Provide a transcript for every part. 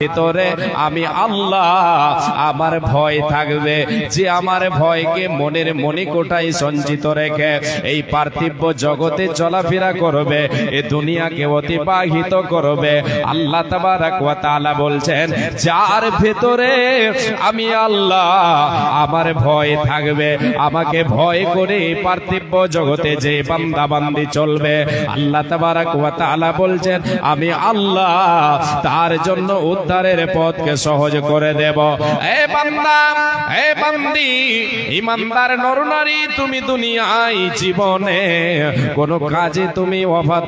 ভিতরে আমি আল্লাহ আমার ভয় থাকবে, যে আমার ভয়কে মনের মণিকোঠায় সঞ্চিত রেখে এই পার্থিব জগতে চলাফেরা করবে, এ দুনিয়াকে অতিবাহিত করবে। আল্লাহ তাবারাক ওয়া তাআলা বলছেন, যার ভেতরে আমি আল্লাহ আমার ভয় থাকবে, আমাকে ভয় করে পার্থিব জগতে যে বান্দা বান্দি চলবে, আল্লাহ তাবারাক ওয়া তাআলা বলছেন আমি আল্লাহ তার জন্য উদ্ধারের পথকে সহজ করে দেব। এ বান্দা, এ বান্দি, ইমানদার নরনারী, তুমি দুনিয়ায় জীবনে কোন কাজে তুমি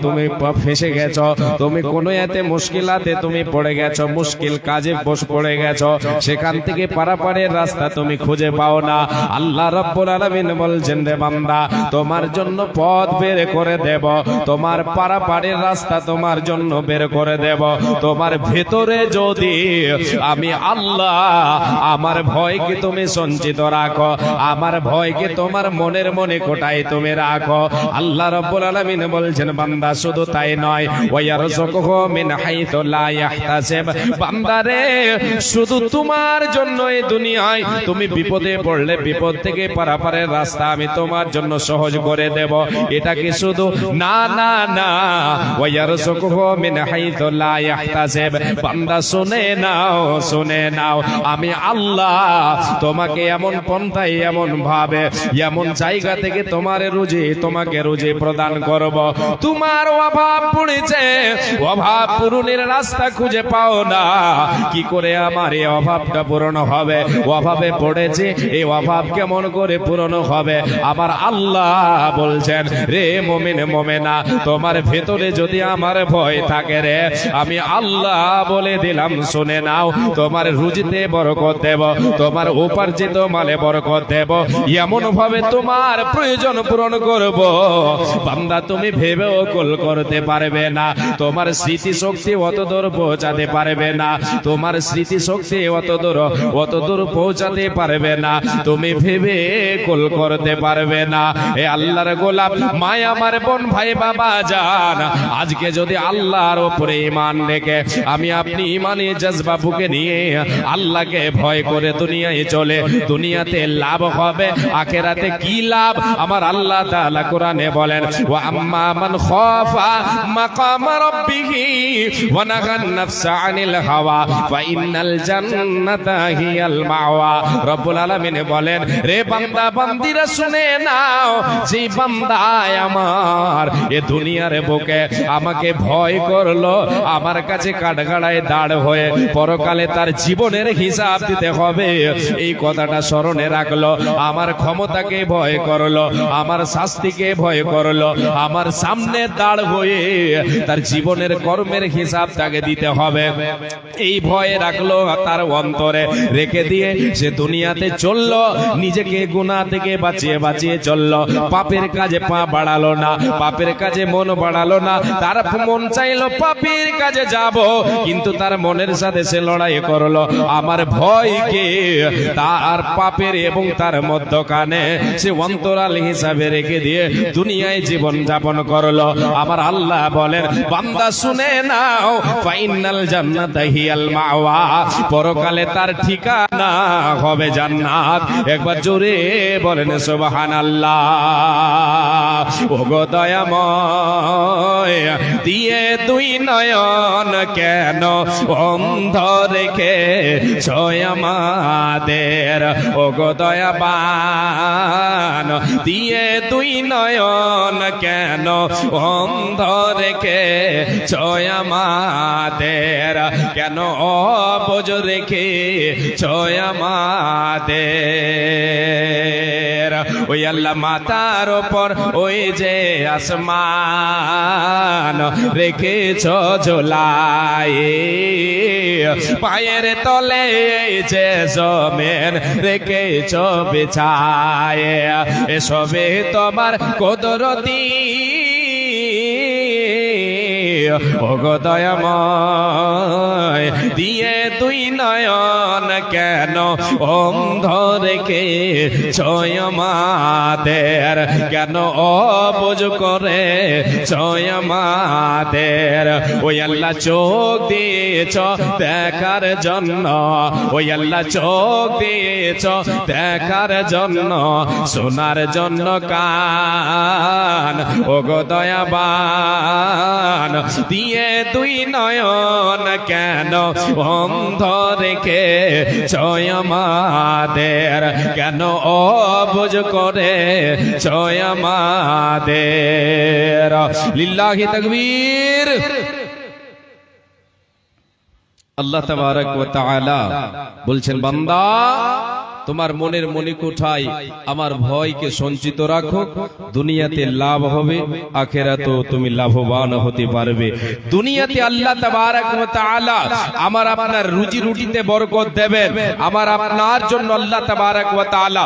তুমি ফেসে গেছো, তুমি কোন এতে মুশকিলাতে তুমি পড়ে গেছো, মুশকিল কাজে পড়ে গেছো, সেখান থেকে পারাপারের রাস্তা তুমি খুঁজে পাও না। আল্লাহ রাব্বুল আলামিন বলছেন, রে বান্দা, তোমার জন্য পথ বের করে দেব, তোমার পারাপারের রাস্তা তোমার জন্য বের করে দেব। তোমার ভেতরে যদি আমি আল্লাহ আমার ভয়কে তুমি সঞ্চিত রাখো, আমার ভয়কে তোমার মনের মনে কোটায় তুমি রাখো। আল্লাহ রাব্বুল আলামিন বলছেন, বান্দা শুধু তাই নয়, ওয়ায়ারযুকুহু মিন হাইথু লা ইয়াহতাসিব, বান্দারে শুধু তোমার জন্য এই দুনিয়ায় তুমি বিপদে পড়লে বিপদ থেকে পারাপারের রাস্তা আমি তোমার জন্য সহজ করে দেব। এটা কি শুধু না না না, ওয়ায়ারযুকুহু মিন হাইথু লা ইয়াহতাসিব, বান্দা শুনে নাও, শুনে নাও, আমি আল্লাহ তোমাকে এমন পন্থায়, এমন ভাবে, এমন জায়গা থেকে তোমাকে রুজি প্রদান করব। তোমার অভাব পড়েছে, অভাব পূরণের রাস্তা খুঁজে পাও না, কি করে আমার এই অভাবটা পূরণ হবে? অভাবে পড়েছে, এই অভাব কেমন করে পূরণ হবে? আমার আল্লাহ বলছেন, রে মুমিন মুমিনা, তোমার ভেতরে যদি আমার ভয় থাকে রে, আমি আল্লাহ বলে দিলাম, শুনে নাও, তোমার রুজিতে বরকত দেব, তোমার উপার্জিত মালে বরকত দেব, এমন ভাবে তোমার প্রয়োজন পূরণ করব, বান্দা তুমি ভেবেও গোল করতে পারবে না, তোমার স্মৃতি শক্তি অত দূর পৌঁছাতে পারবে না, তোমার স্মৃতি শক্তি অত দূর পৌঁছাতে পারবে না, তুমি ভেবে গোল করতে পারবে না। এ আল্লাহর গোলাম, মায় আমার বোন, ভাই, বাবা জান, আজকে যদি আল্লাহর উপরে ঈমান রেখে আমি আপনি ঈমানে জজবা বুকে নিয়ে আল্লাহকে ভয় করে দুনিয়ায় চলে, দুনিয়াতে লাভ হবে, আখিরাতে কি লাভ? আমার আল্লাহ তাআলা কোরআনে বলেন, ওয়া আম্মা মান খাফা মাকাম রাব্বিহি ওয়া নাহান নাফসা আনিল হাওয়া ফা ইন্নাল জান্নাতা হিয়াল মাওয়া। রব্বুল আলামিন বলেন, রে বান্দা বান্দিরা শুনে নাও, যে বান্দা আমার এ দুনিয়ার বুকে আমাকে ভয় করলো, আমার কাছে কাঠগড়ায় দাঁড় হয়ে পরকালে তার জীবনের হিসাব দিতে হবে, এই কথাটা স্মরণে রাখলো, আমার ক্ষমতাকে ভয় করলো, আমার শাস্তিকে ভয় করলো, আমার সামনে দাঁড় হয়ে তার জীবনের কর্মের হিসাব তাকে দিতে হবে, এই ভয় রাখলো তার অন্তরে, রেখে দিয়ে সে দুনিয়াতে চললো, নিজেকে গুনাহ থেকে বাঁচিয়ে বাঁচিয়ে চললো, পাপের কাজে পা বাড়ালো না, পাপের কাজে মন বাড়ালো না, তার মন চাইলো পাপের কাজে যাব, কিন্তু তার মনের সাথে সে লড়াই করলো, আমার ভয়কে তার পাপের এবং তার মধ্যখানে সে অন্তরাল হিসাবে রেখে দিয়ে দুনিয়ায় জীবন যাপন করলো। আমার আল্লাহ বলেন, বান্দা শুনে নাও, ফাইনাল জান্নাতা হিয়াল মাওয়া, পরকালে তার ঠিকানা হবে জান্নাত। একবার জোরে বলেন সুবহানাল্লাহ। ওগো দয়াময়, দিয়ে দুই নয়ন কেন অন্ধ রেখে ছয় আমাদের, ওগো দয়াবান, দিয়ে দুই নয়ন কেন অন্ধ রেখে ছয় আমাদের, কেন অবুঝ রেখে ছয় আমাদের। ওই আল্লাহ মাথার ওপর ওই যে আসমান রেখেছ ঝোলায়, পায়ের তলে যে জমিন রেখেছ বিছায়, এসবে তোমার কুদরতি, ওগো দয়াময় দিয়ে দুই নয়ন কেন অন্ধ রেখে আমাদের কেন অবুঝ করে আমাদের ওই আল্লাহ চোখ দিয়েছ দেখার জন্য ওই আল্লাহ চোখ দিয়েছ দেখার জন্য শোনার জন্য কান ওগো দয়াবান দিয়ে দুই নয়ন কেন অন্ধ রেখে আমাদের কেন অবুঝ করে আমাদের লিল্লাহি তাকবীর। আল্লাহ তাবারক ওয়া তাআলা বলছেন বান্দা তোমার মনের মনিকোঠায় আমার ভয়কে সঞ্চিত রাখো, দুনিয়াতে লাভ হবে, আখিরাতেও তুমি লাভবান হতে পারবে। দুনিয়াতে আল্লাহ তাবারক ওয়া তাআলা আমার আপনার রুজি রুটিতে বরকত দেবেন, আমার আপনার জন্য আল্লাহ তাবারক ওয়া তাআলা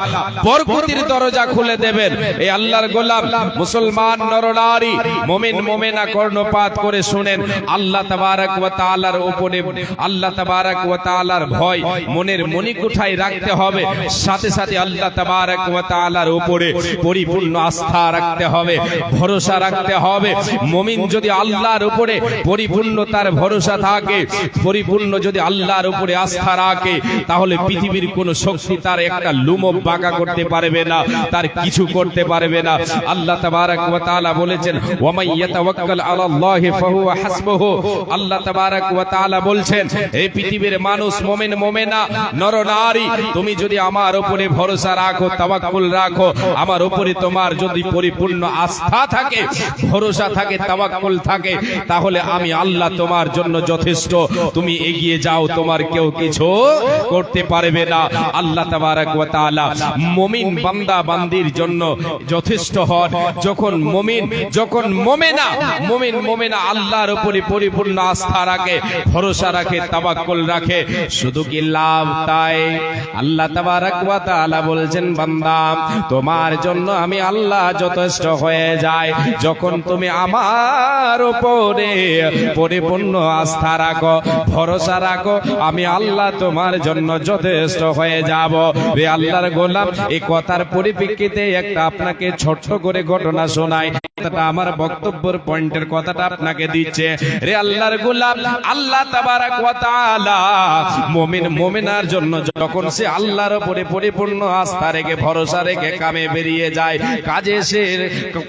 বরকতের দরজা খুলে দেবেন। এই আল্লাহর গোলাম মুসলমান নরনারী মুমিন মুমিনা কর্ণপাত করে শুনেন, আল্লাহ তাবারক ওয়া তাআলার উপরে আল্লাহ তাবারক ওয়া তাআলার ভয় মনের মনিকোঠায় রাখতে হবে, সাথে সাথে আল্লাহ তাবারক ওয়া তাআলার উপরে পরিপূর্ণ আস্থা রাখতে হবে, ভরসা রাখতে হবে। মুমিন যদি আল্লাহর উপরে পরিপূর্ণ তার ভরসা থাকে, পরিপূর্ণ যদি আল্লাহর উপরে আস্থা রাখে, তাহলে পৃথিবীর কোন শক্তি তার একটা লুমও বাঁকা করতে পারবে না, তার কিছু করতে পারবে না। আল্লাহ তাবারক ওয়া তাআলা বলেছেন ওয়া মান ইয়াতাওয়াক্কাল আলাল্লাহি ফাহুয়া হাসবুহু। আল্লাহ তাবারক ওয়া তাআলা বলছেন এই পৃথিবীর মানুষ মুমিন মুমিনা নরনারী তুমি যদি আমার উপরে ভরসা রাখো, তাওয়াক্কুল রাখো, আমার উপরে তোমার যদি পরিপূর্ণ আস্থা থাকে, ভরসা থাকে, তাওয়াক্কুল থাকে, তাহলে আমি আল্লাহ তোমার জন্য যথেষ্ট। তুমি এগিয়ে যাও, তোমার কেউ কিছু করতে পারবে না। আল্লাহ তাবারক ওয়া তাআলা মুমিন বান্দা বান্দির জন্য যথেষ্ট হন। যখন মুমিন মুমিনা আল্লাহর উপরে পরিপূর্ণ আস্থা রাখে, ভরসা রাখে, তাওয়াক্কুল রাখে, শুধু কি লাভ তাই? আল্লাহ তাবারক ওয়া তাআলা বলছেন বান্দা তোমার জন্য আমি আল্লাহ যথেষ্ট হয়ে যাই। যখন তুমি আমার উপরে পরিপূর্ণ আস্থা রাখো, ভরসা রাখো, আমি আল্লাহ তোমার জন্য যথেষ্ট হয়ে যাব। রে আল্লাহর গোলাম, এই কথার পরিপ্রেক্ষিতে একটা আপনাকে ছোট্ট করে ঘটনা শোনাই। আমার বক্তব্যের পয়েন্টের কথাটা আপনাকে দিচ্ছে। রে আল্লাহর গোলাম, আল্লাহ তাবারক ওয়া তাআলা মুমিন মুমিনার জন্য যখন সে আল্লাহর উপরে পরিপূর্ণ আস্থা রেখে ভরসা রেখে কামে বেরিয়ে যায়, কাজে সে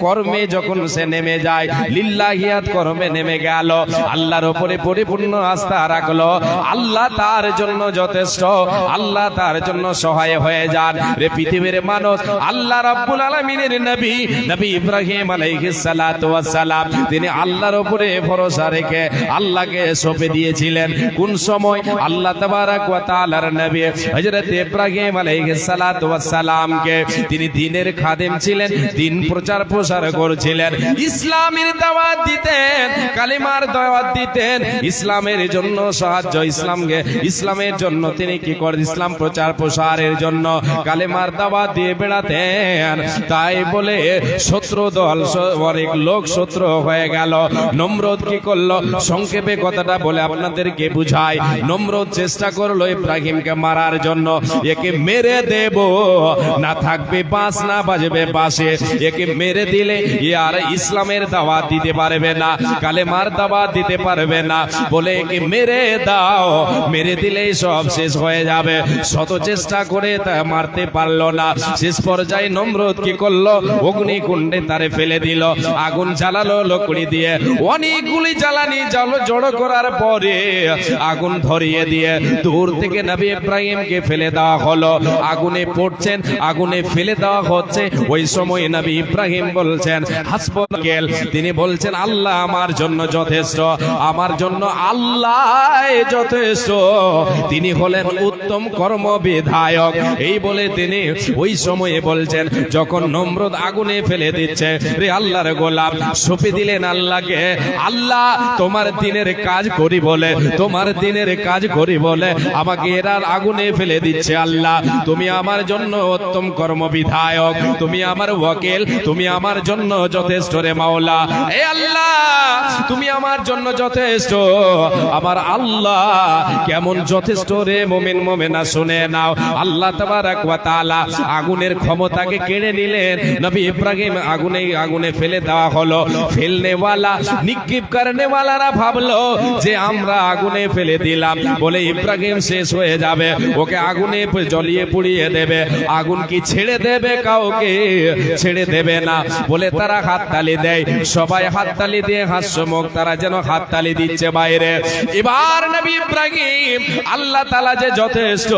কর্মে যখন সে নেমে যায়, লিল্লাহিয়াত কর্মে নেমে গেল, আল্লাহর উপরে পরিপূর্ণ আস্থা রাখলো, আল্লাহ তার জন্য যথেষ্ট, আল্লাহ তার জন্য সহায় হয়ে যান। রে পৃথিবীর মানুষ, আল্লাহ রাব্বুল আলামিনের নবী ইব্রাহিম আলাইহিস সালাতু ওয়াস সালাম তিনি আল্লাহর উপরে ভরসা রেখে আল্লাহকে সঁপে দিয়েছিলেন। কোন সময়? আল্লাহ তাবারক ওয়া তাআলার নবী হযরত ইব্রাহিম আলাইহিস সালাতু ওয়াস সালামকে তিনি দ্বীনের খাদেম ছিলেন, দ্বীন প্রচার প্রসার করেছিলেন, ইসলামের দাওয়াত দিতেন, কালিমার দাওয়াত দিতেন, ইসলামের জন্য সাহায্য, ইসলামের জন্য তিনি কি করেন? ইসলাম প্রচার প্রসারের জন্য কালিমার দাওয়াত দিয়ে বেড়াতেন। তাই বলে শত্রু দল, অনেক লোক শত্রু হয়ে গেল। নমরুদ কি করলো? সংক্ষেপে কথাটা বলে আপনাদেরকে বুঝাই। নমরুদ চেষ্টা করলো ইব্রাহিমকে মারার জন্য, একে মেরে দেব, না থাকবে বাঁশ না বাজবে বাঁশে, একে মেরে দিলে আর ইসলামের দাওয়াত দিতে পারবে না, কালেমার দাওয়াত দিতে পারবে না, বলে একে মেরে দাও, মেরে দিলেই সব শেষ হয়ে যাবে। শত চেষ্টা করে তা মারতে পারলো না। শেষ পর্যায়ে নমরুদ কি করলো? অগ্নিকুণ্ডে তারে ফেলে দিল, আগুন জ্বালালো লকড়ি দিয়ে, অনেকগুলি জ্বালানি জড়ো করার পরে আগুন ধরিয়ে দিয়ে দূর থেকে নবী ইব্রাহিমকে ফেলে দেওয়া হলো। আগুনে পড়ছেন, আগুনে ফেলে দেওয়া হচ্ছে। ওই সময় নবী ইব্রাহিম বলছেন হাসবুনাল, তিনি বলছেন আল্লাহ আমার জন্য যথেষ্ট, আমার জন্য আল্লাহ যথেষ্ট, তিনি হলেন উত্তম কর্ম বিধায়ক। এই বলে তিনি ওই সময়ে বলছেন, যখন নমরুদ আগুনে ফেলে দিচ্ছে, রে আল্লাহ আল্লাহর গোলাম সঁপে দিলেন আল্লাহকে। আল্লাহ তোমার দিনের কাজ করি বলে, তোমার দিনের কাজ করি বলে আমাকে এরা আগুনে ফেলে দিচ্ছে। আল্লাহ তুমি আমার জন্য উত্তম কর্মবিধায়ক, তুমি আমার ওয়াকিল, তুমি আমার জন্য যথেষ্ট রে মাওলা। এ আল্লাহ তুমি আমার জন্য যথেষ্ট। আমার আল্লাহ কেমন যথেষ্ট রে মুমিন মুমিনা শুনে নাও। আল্লাহ তাবারাক ওয়া তাআলা আগুনের ক্ষমতাকে কেড়ে নিলেন। নবী ইব্রাহিম আগুনে ফেলে দেওয়া হলো। ফেলনেওয়ালা নিক্ষেপ করনেওয়ালারা ভাবলো যে আমরা আগুনে ফেলে দিলাম বলে ইব্রাহিম শেষ হয়ে যাবে, ওকে আগুনে জ্বলিয়ে পুড়িয়ে দেবে। আগুন কি ছেড়ে দেবে? কাউকে ছেড়ে দেবে না বলে তারা হাততালি দেয়। সবাই হাততালি দিয়ে হাস্যমুখ, তারা যেন হাততালি দিচ্ছে বাইরে। এবার নবী ইব্রাহিম আল্লাহ তাআলা যে যথেষ্ট,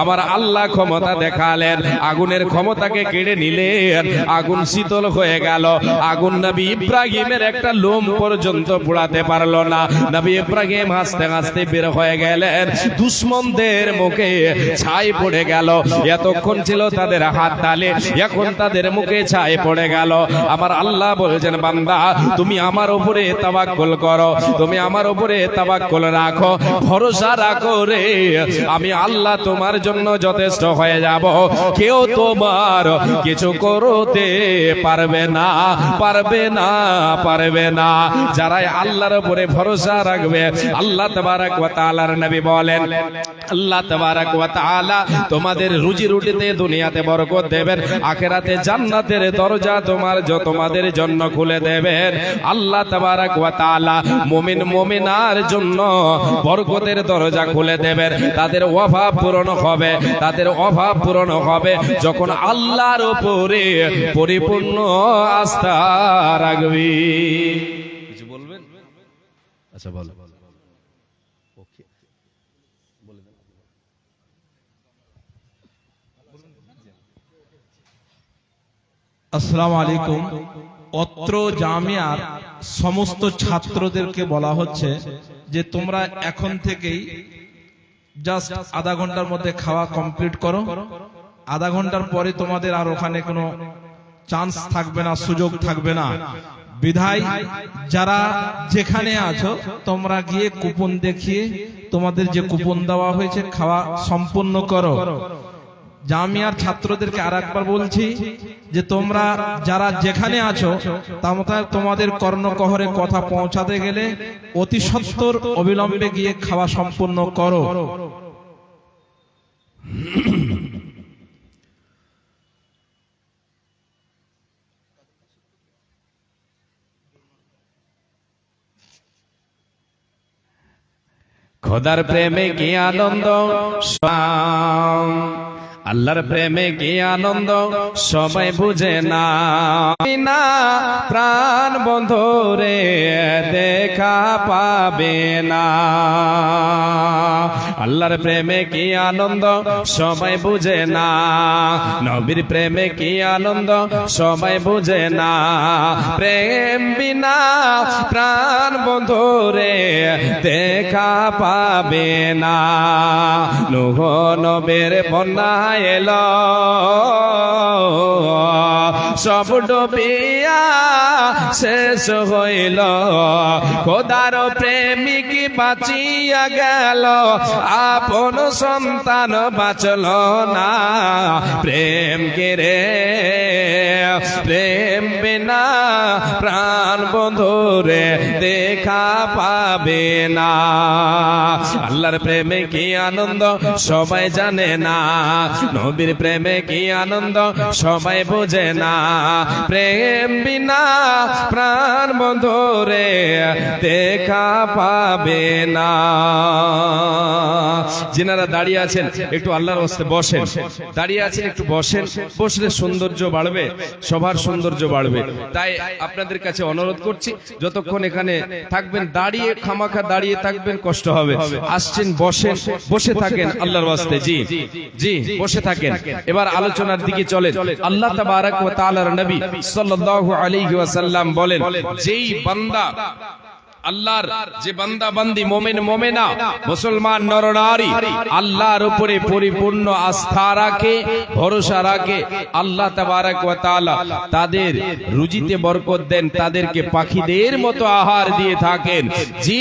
আমার আল্লাহ ক্ষমতা দেখালেন। আগুনের ক্ষমতাকে কেড়ে নিলেন, আগুন শীতল হয়ে গেল। আগুন নবী ইব্রাহিমের একটা লোম পর্যন্ত পোড়াতে পারলো না। নবী ইব্রাহিম হাসতে হাসতে বের হয়ে গেলেন। দুশমনদের মুখে ছাই পড়ে গেল। এতক্ষণ ছিল তাদের হাততালি, এখন তাদের মুখে ছাই পড়ে গেল। আমার আল্লাহ বলছেন বান্দা তুমি আমার উপরে তাওয়াক্কুল করো, তুমি আমার উপরে তাওয়াক্কুল রাখো, ভরসা রাখো রে, আমি আল্লাহ তোমার জন্য যথেষ্ট হয়ে যাব। কেউ তোমার কিছু করতে পারবে না, পারবে না, পারবে না। যারা আল্লাহর উপরে ভরসা রাখবে, আল্লাহ তাবারাক ওয়া তাআলার নবী বলেন আল্লাহ তাবারাক ওয়া তাআলা তোমাদের রুজি রুটিতে দুনিয়াতে বরকত দেবেন, আখিরাতে জান্নাতের দরজা তোমাদের জন্য খুলে দেবেন। আল্লাহ তাবারাক ওয়া তাআলা মুমিন মুমিনার জন্য বরকতের দরজা খুলে দেবেন। তাদের অভাব পূরণ হবে, তাদের অভাব পূরণ হবে যখন আল্লাহর উপরে পরিপূর্ণ আস্থা রাখবি। কিছু বলবেন? আচ্ছা বলো। আসসালামু আলাইকুম। অত্র জামিয়ার সমস্ত ছাত্রদেরকে বলা হচ্ছে যে তোমরা এখন থেকেই জাস্ট আধা ঘন্টার মধ্যে খাওয়া কমপ্লিট করো। আধা ঘন্টার পরে তোমাদের আর ওখানে কোনো চান্স থাকবে না, সুযোগ থাকবে না। বিধায় যারা যেখানে আছো তোমরা গিয়ে কুপন দেখিয়ে তোমাদের যে কুপন দেওয়া হয়েছে খাওয়া সম্পূর্ণ করো। জামিয়ার ছাত্রদেরকে আরেকবার বলছি যে তোমরা যারা যেখানে আছো তোমাদের কর্ণকহরে কথা পৌঁছাতে গেলে অতি সত্বর অবিলম্বে গিয়ে খাওয়া সম্পূর্ণ করো। খোদার প্রেমে কি আনন্দ, আল্লাহর প্রেমে কি আনন্দ সবাই বুঝে না। প্রাণ বন্ধুরে দেখা পাবে না। আল্লাহর প্রেমে কি আনন্দ সবাই বুঝে না। নবীর প্রেমে কি আনন্দ সবাই বুঝে না। প্রেম বিনা প্রাণ বন্ধুরে দেখা পাবে না। নূহ নবীর বন্যা এলো, সব ডুবিয়া শেষ হইল। খোদার প্রেমিক বাঁচিয়া গেল, আপন সন্তান বাঁচল না। প্রেম রে প্রেম বিনা প্রাণ বন্ধুরে দেখা পাবে না। আল্লাহর প্রেমে কি আনন্দ সবাই জানে না। নবীর প্রেমে কি আনন্দ সবাই বোঝে না। প্রেম বিনা প্রাণ বন্ধুরে দেখা পাবে না। যিনারা দাঁড়িয়ে আছেন একটু আল্লাহর রাস্তায় বসেন। দাঁড়িয়ে আছেন একটু বসেন, বসলে সৌন্দর্য বাড়বে, সবার সৌন্দর্য বাড়বে। তাই আপনাদের কাছে অনুরোধ করছি যতক্ষণ এখানে থাকবেন দাঁড়িয়ে খামাখা দাঁড়িয়ে থাকবেন কষ্ট হবে। আসছেন বসেন, বসে থাকেন আল্লাহর রাস্তায়। জি জি বসে থাকেন। এবার আলোচনার দিকে চলেন। আল্লাহ তাবারাক ওয়া তাআলার নবী সাল্লাল্লাহু আলাইহি ওয়াসাল্লাম বলেন যেই বান্দা আল্লাহর যে বান্দা বান্দি মোমেন মোমেনা মুসলমান নরনারী আল্লাহর উপরে পরিপূর্ণ আস্থা রাখে, ভরসা রাখে, আল্লাহ তাবারক ওয়া তাআলা তাদের রুজিতে বরকত দেন, তাদেরকে পাখিদের মতো আহার দিয়ে থাকেন। জি,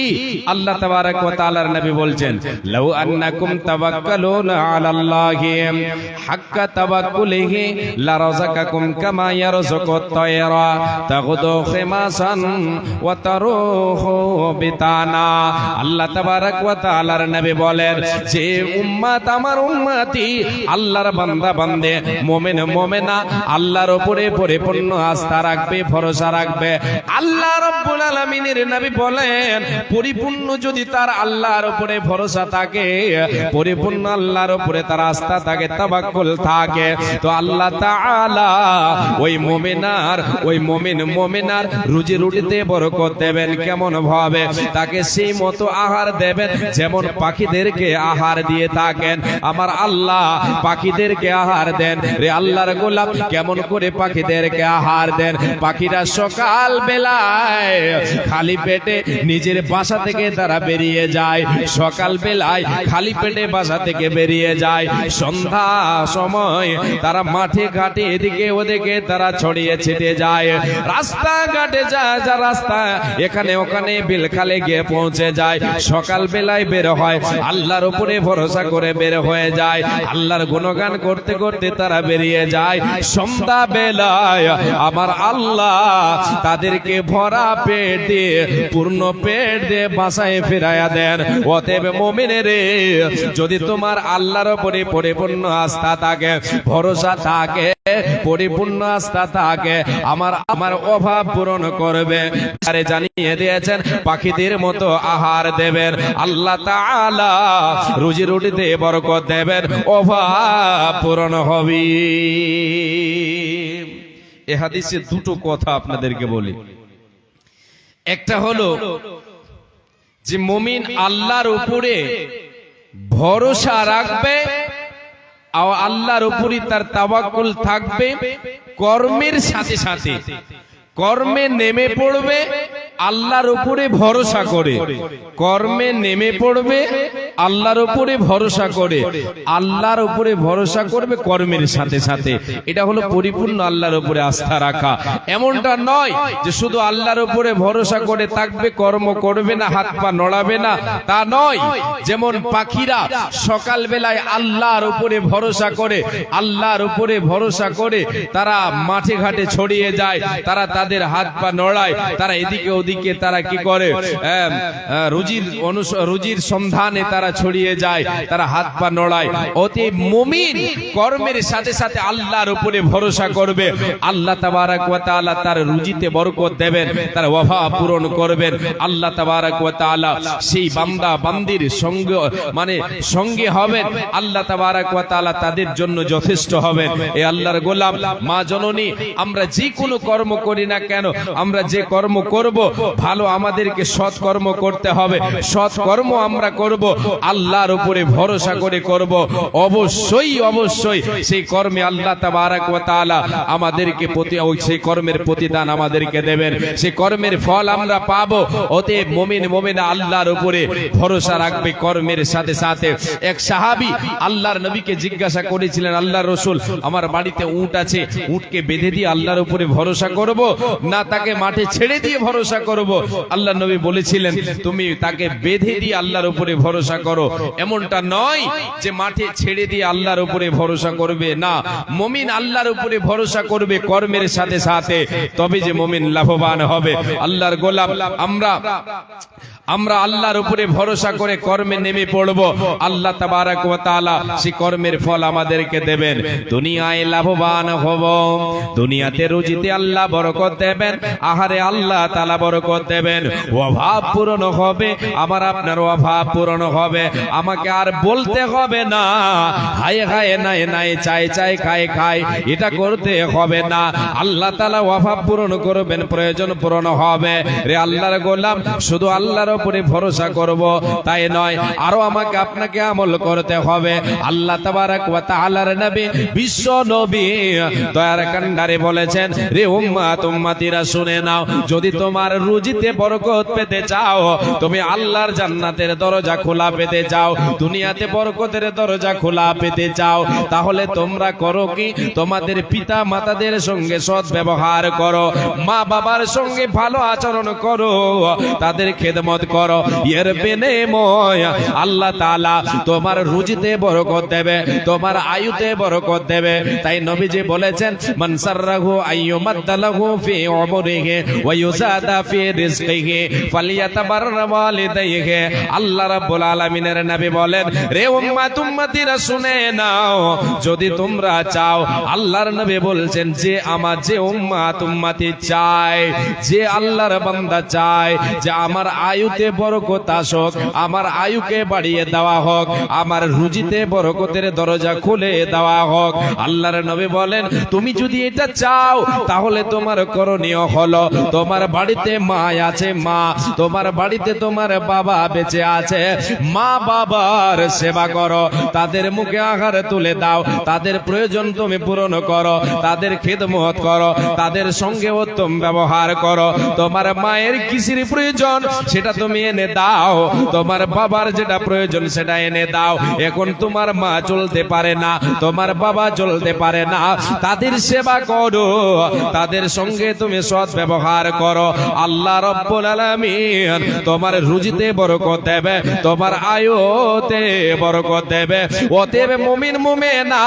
আল্লাহ তাবারক ওয়া তাআলার নবী বলছেন, লাউ আন্নাকুম তাওয়াক্কালুনা আলাল্লাহি হাক্কা তাওয়াক্কুলিহি লারাযাকাকুম কামা ইয়ারযুকুত তায়রা তাগুদু খিমাসান ওয়া তারুহু বিতানা। আল্লাহ তাবারক ওয়া তাআলার নবী বলেন যে উম্মত আমার উম্মতি আল্লাহর বান্দা বান্দে মুমিন মুমিনা আল্লাহর উপরে পরিপূর্ণ আস্থা রাখবে, ভরসা রাখবে। আল্লাহ রাব্বুল আলামিনের নবী বলেন পরিপূর্ণ যদি তার আল্লাহর উপরে ভরসা থাকে, পরিপূর্ণ আল্লাহর উপরে তার আস্থা থাকে, তাওয়াক্কুল থাকে, তো আল্লাহ তাআলা ওই মুমিনার ওই মুমিন মুমিনার রুজি রুটিতে বরকত দেবেন। কেমন ভাবে? তাকে সেই মতো আহার দেবেন যেমন পাখিদেরকে আহার দিয়ে থাকেন। আমার আল্লাহ পাখিদেরকে আহার দেন। রে আল্লাহর গোলাম, কেমন করে পাখিদেরকে আহার দেন? পাখিরা সকাল বেলায় খালি পেটে নিজের বাসা থেকে তারা বেরিয়ে যায়, সকাল বেলায় খালি পেটে বাসা থেকে বেরিয়ে যায়, সন্ধ্যা সময় তারা মাঠে ঘাটে এদিকে ওদিকে তারা ছড়িয়ে ছিটে যায়, রাস্তাঘাটে যায়, যা রাস্তা এখানে ওখানে বিলখালে গিয়ে পৌঁছে যায়, সকাল বেলায় বের হয়, আল্লাহর উপরে ভরসা করে বের হয়ে যায়, আল্লাহর গুণগান করতে করতে তারা বেরিয়ে যায়, সন্ধ্যা বেলায় আমার আল্লাহ তাদেরকে ভরা পেট দিয়ে পূর্ণ পেট দিয়ে বাসায় ফিরাইয়া দেন। অতএব মুমিনের রে, যদি তোমার আল্লাহর উপরে পরিপূর্ণ আস্থা থাকে, ভরসা থাকে, পরিপূর্ণ আস্থা থাকে, আমার অভাব পূরণ করবে। আরে জানিয়ে দিয়েছেন পাখিদের মতো আহার দেবেন, আল্লাহ তাআলা রুজি রুটিতে বরকত দেবেন, অভাব পূরণ হবে। এই হাদিসে দুটো কথা আপনাদেরকে বলি। একটা হলো যে মুমিন আল্লাহর উপরে ভরসা রাখবে, আল্লাহর উপরই তার তাওয়াক্কুল থাকবে, কর্মের সাথে সাথে কর্মে নেমে পড়বে, আল্লাহর উপরে ভরসা করে, কর্মে নেমে পড়বে, আল্লাহর উপরে ভরসা করে, আল্লাহর উপরে ভরসা করবে কর্মের সাথে সাথে। এটা হলো পরিপূর্ণ আল্লাহর উপরে আস্থা রাখা। এমনটা নয় যে শুধু আল্লাহর উপরে ভরসা করে থাকবে, কর্ম করবে না, হাত পা নড়াবে না, তা নয়। যেমন পাখিরা সকাল বেলায় আল্লাহর উপরে ভরসা করে, আল্লাহর উপরে ভরসা করে তারা মাঠে ঘাটে ছড়িয়ে যায়, তারা তাদের হাত পা নড়ায়, তারা এদিকে ওদিকে তারা কি করে, রুজির সন্ধানে তারা ছড়িয়ে যায়, তারা হাত পা নড়ায়। অতএব মুমিন কর্মের সাথে সাথে আল্লাহর উপরে ভরসা করবে, আল্লাহ তাবারক ওয়া তাআলা তার রুজিতে বরকত দেবেন, তার অভাব পূরণ করবেন। আল্লাহ তাবারক ওয়া তাআলা সেই বান্দা বান্দির সঙ্গে হবেন, আল্লাহ তাবারক ওয়া তাআলা তাদের জন্য যথেষ্ট হবেন। এই আল্লাহর গোলাম মা জননী, আমরা যে কোনো কর্ম করি না কেন, আমরা যে কর্ম করব ভালো, আমাদেরকে সৎ কর্ম করতে হবে, সৎ কর্ম আমরা করব, আল্লাহর উপরে ভরসা করে করব, অবশ্যই অবশ্যই সেই কর্মে আল্লাহ তাবারক ওয়া তাআলা আমাদেরকে সেই কর্মের প্রতিদান আমাদেরকে দেবেন, সেই কর্মের ফল আমরা পাবো। অতএব মুমিন মুমিনা আল্লাহর উপরে ভরসা রাখবে কর্মের সাথে সাথে। এক সাহাবী আল্লাহর নবীকে জিজ্ঞাসা করেছিলেন, আল্লাহর রাসূল, আমার বাড়িতে উট আছে, উটকে বেঁধে দিয়ে আল্লাহর উপরে ভরসা করব না তাকে মাঠে ছেড়ে দিয়ে ভরসা করব? আল্লাহর নবী বলেছিলেন, তুমি তাকে বেঁধে দিয়ে আল্লাহর উপরে ভরসা করো। এমনটা নয় যে মাঠে ছেড়ে দিয়ে আল্লাহর উপরে ভরসা করবে, না, মুমিন আল্লাহর উপরে ভরসা করবে কর্মের সাথে সাথে, তবে যে মুমিন লাভবান হবে। আল্লাহর গোলাম আমরা আল্লাহর উপরে ভরসা করে কর্মে নেমে পড়ব, আল্লাহ তাবারক ওয়া তাআলা সেই কর্মের ফল আমাদেরকে দেবেন। দুনিয়ায় লাভবান হব, দুনিয়াতে রুজিতে আল্লাহ বরকত দেবেন, আহারে আল্লাহ তাআলা বরকত দেবেন, অভাব পূরণ হবে, আমার আপনার অভাব পূরণ হবে। আমাকে আর বলতে হবে না হায় হায় নাই নাই, চাই চাই খায় খায়, এটা করতে হবে না। আল্লাহ তাআলা অভাব পূরণ করবেন, প্রয়োজন পূরণ হবে। রে আল্লাহর গোলাম, শুধু আল্লাহর উপরে ভরসা করব তাই নয়, আরো আমাকে আপনাকে আমল করতে হবে। আল্লাহ তাবারাক ওয়া তাআলার নবী বিশ্ব নবী দয়ার কান্ডারে বলেছেন, রে উম্মত উম্মতিরা শুনে নাও, যদি তোমার রুজিতে বরকত পেতে চাও, তুমি আল্লাহর জান্নাতের দরজা খোলা পেতে চাও, দুনিয়াতে বরকতের দরজা খোলা পেতে চাও, তাহলে তোমরা করো কি, তোমাদের পিতা মাতাদের সঙ্গে সৎ ব্যবহার করো, মা বাবার সঙ্গে ভালো আচরণ করো, তাদের খেদমত করো। এর বিনিময়ে আল্লাহ তাআলা তোমার রুজিতে বরকত দেবে, তোমার আয়ুতে বরকত দেবে। তাই নবীজি বলেছেন, মান সাররাহু আইয়ুমাদ্দালাহু ফি উমরিহি ওয়া ইউযাদা ফি রিজকিহি ফালিয়াতাবাররা ওয়ালিদাইহি। আল্লাহ রাব্বুল আলামিনের নবী বলেন, রে উম্মত উম্মতিরা শুনে নাও, যদি তোমরা চাও, আল্লাহর নবী বলছেন, যে উম্মত উম্মতি চায়, যে আল্লাহর বান্দা চায় যে আমার আয়ুতে বরকত আসুক, আমার আয়ুকে বাড়িয়ে দেওয়া হোক, আমার রুজিতে বরকতের দরজা খুলে দেওয়া হোক, আল্লাহর নবী বলেন, তুমি যদি এটা চাও, তাহলে তোমার করণীয় হলো, তোমার বাড়িতে মা আছে, মা, তোমার বাড়িতে তোমার বাবা বেঁচে আছে, মা বাবার সেবা করো, তাদের মুখে আহার তুলে দাও, তাদের প্রয়োজন তুমি পূরণ করো, তাদের খেদমত করো, তাদের সঙ্গে উত্তম ব্যবহার করো। তোমার মায়ের কিসের প্রয়োজন সেটা তুমি এনে দাও, তোমার বাবার যেটা প্রয়োজন সেটা এনে দাও। এখন তোমার মা চলতে পারে না, তোমার বাবা চলতে পারে না, তাদের সেবা করো, তাদের সঙ্গে তুমি সৎ ব্যবহার করো। আল্লাহ রাব্বুল আলামিন তোমার রুজিতে বরকত দেবে, তোমার আয়ুতে বরকত দেবে। অতএব মুমিন মুমিনা,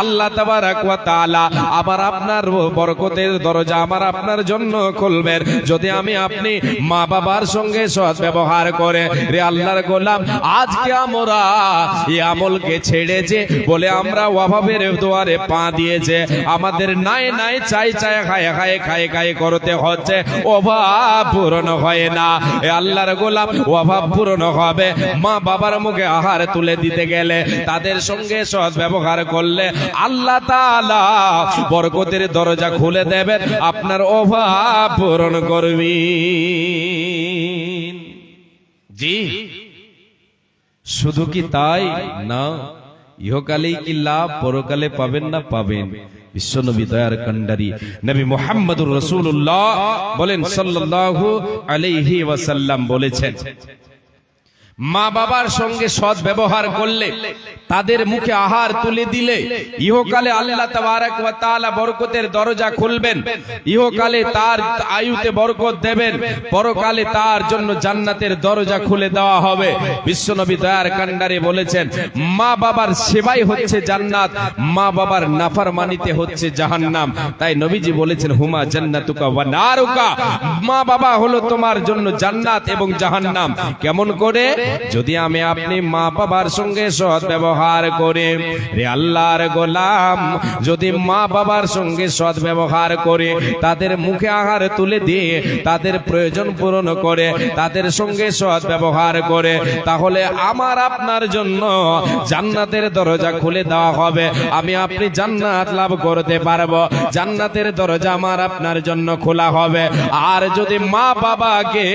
আল্লাহ তাবারাক ওয়া তাআলা আবার আপনার বরকতের দরজা আমার আপনার জন্য খুলবেন, যদি আমি আপনি মা বাবার সঙ্গে সৎ ব্যবহার করে। রে আল্লাহর গোলাম, আজকে আমরা এই আমলকে ছেড়েছে বলে আমরা অভাবের দুয়ারে পা দিয়েছে, আমাদের নাই নাই চাই চাই খায় খায় খায় খায় করতে হচ্ছে, অভাব পূরণ হয় না। এ আল্লাহর গোলাম, অভাব পূরণ হবে মা বাবার মুখে আহার তুলে দিতে গেলে, তাদের সঙ্গে সৎ ব্যবহার করলে আল্লাহ তাআলা বরকতের দরজা খুলে দেবেন, আপনার অভাব পূরণ করবেন। জি, শুধু কি তাই না, ইহকালেই কি লাভ, পরকালে পাবেন না পাবেন। বিশ্বনবী দয়ার কান্ডারি নবী মুহাম্মদুর রাসূলুল্লাহ বলেন সাল্লাল্লাহু আলাইহি ওয়াসাল্লাম বলেছেন, মা বাবার সঙ্গে সৎ ব্যবহার করলে, তাদের মুখে আহার তুলে দিলে, ইহকালে আল্লাহ তাবারাক ওয়া তাআলা বরকতের দরজা খুলবেন, ইহকালে তার আয়ুতে বরকত দেবেন, পরকালে তার জন্য জান্নাতের দরজা খুলে দেওয়া হবে। বিশ্বনবী দয়ার কান্ডারে বলেছেন, মা বাবার সেবাই হচ্ছে জান্নাত, মা বাবার নাফরমানিতে হচ্ছে জাহান্নাম। তাই নবীজি বলেছেন, হুমা জান্নাতুকা ওয়া নারুকা, মা বাবা হলো তোমার জন্য জান্নাত এবং জাহান্নাম। কেমন করে? যদি আমি আপনি মা বাবার সঙ্গে সৎ ব্যবহার করে। রে আল্লাহর গোলাম, যদি মা বাবার সঙ্গে সৎ ব্যবহার করে, তাদের মুখে আহার তুলে দিয়ে, তাদের প্রয়োজন পূরণ করে, তাদের সঙ্গে সৎ ব্যবহার করে, তাহলে আমার আপনার জন্য জান্নাতের দরজা খুলে দেওয়া হবে, আমি আপনি জান্নাত লাভ করতে পারবো, জান্নাতের দরজা আমার আপনার জন্য খোলা হবে। আর যদি মা বাবাকে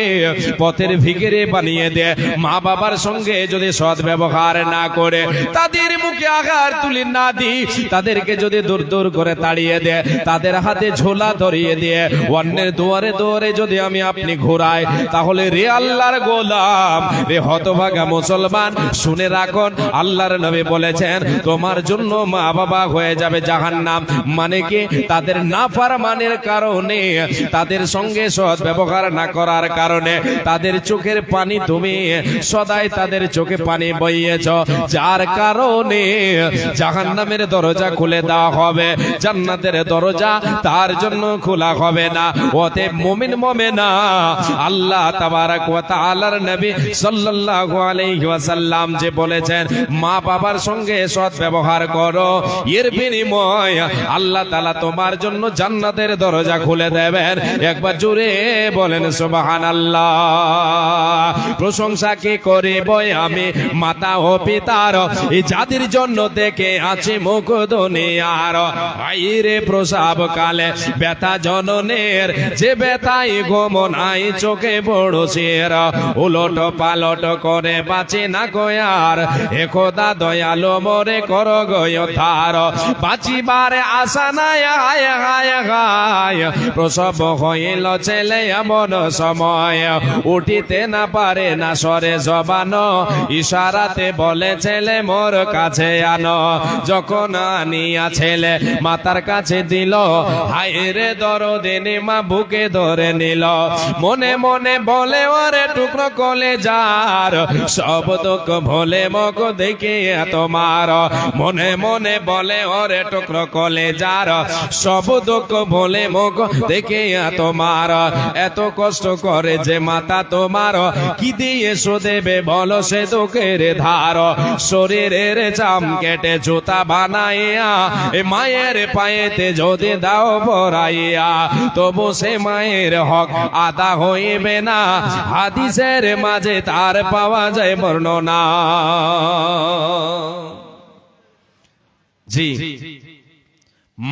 পথের ভিখারি বানিয়ে দেয়, মা বাবার সঙ্গে যদি সৎ ব্যবহার না করে, তাদের মুখে আহার তুলে না দিই, তাদেরকে যদি দূর দূর করে তাড়িয়ে দেয়, তাদের হাতে ঝোলা ধরিয়ে দিয়ে অন্যের দুয়ারে দুয়ারে যদি আমি আপনি ঘোরাই, তাহলে রে আল্লাহর গোলাম, রে হতভাগা মুসলমান, শুনে রাখুন, আল্লাহর নবী বলেছেন, তোমার জন্য মা বাবা হয়ে যাবে জাহান্নাম। মানে কি? তাদের নাফরমানের কারণে, তাদের সঙ্গে সৎ ব্যবহার না করার কারণে তাদের চোখের পানি তুমি সদাই তাদের চোখে পানি বইয়েছ, যার কারণে জাহান্নামের দরজা খুলে দেওয়া হবে, জান্নাতের দরজা তার জন্য খোলা হবে না। অতএব মুমিন মুমিনা, আল্লাহ তাবারাক ওয়া তাআলার নবী সাল্লাল্লাহু আলাইহি ওয়াসাল্লাম যে বলেছেন, মা বাবার সঙ্গে সৎ ব্যবহার করো, এর বিনিময়ে আল্লাহ তাআলা তোমার জন্য জান্নাতের দরজা খুলে দেবেন। একবার জোরে বলেন সুবহানাল্লাহ। প্রশংসা কে করিব আমি মাতা ও পিতার, এই যাদের জন্য দেখে আছে মুখ দুনিয়ার। আইরে প্রসাব কালে ব্যথা জননের, যে ব্যথায় ঘুম নাই চোখে পড়ছের, উলট পালট করে বাঁচে না গয়ার, এ খোদা দয়ালো মোরে কর গয় ধার। বাঁচিবার আশা নাই হায় হায় হায়, প্রসব হইল ছেলে এমন সময়, উঠিতে না পারে না সরে জবান, ইশারাতে বলে ছেলে মোর কাছে আনো। যখন আনিয়া ছেলে মাতার কাছে দিল, হায় রে দরদিনী মা বুকে ধরে নিল। মনে মনে বলে ওরে টুকরো কলে যার, সব দুঃখ ভোলে মগ দেখে তোমার। মনে মনে বলে ওরে টুকরো কলে যার, সব দুঃখ ভোলে মগ দেখে তোমার। এত কষ্ট করে যে মাতা তোমার, কি দিয়ে দেবে বলো সে দুঃখের ধার। শরীরের চাম কেটে জুতা বানাইয়া, এ মায়ের পায়েতে যদি দাও পরাইয়া, তবু সে মায়ের হক আদা হইবে না। হাদিসের মাঝে তার পাওয়া যায় বর্ণনা। জি,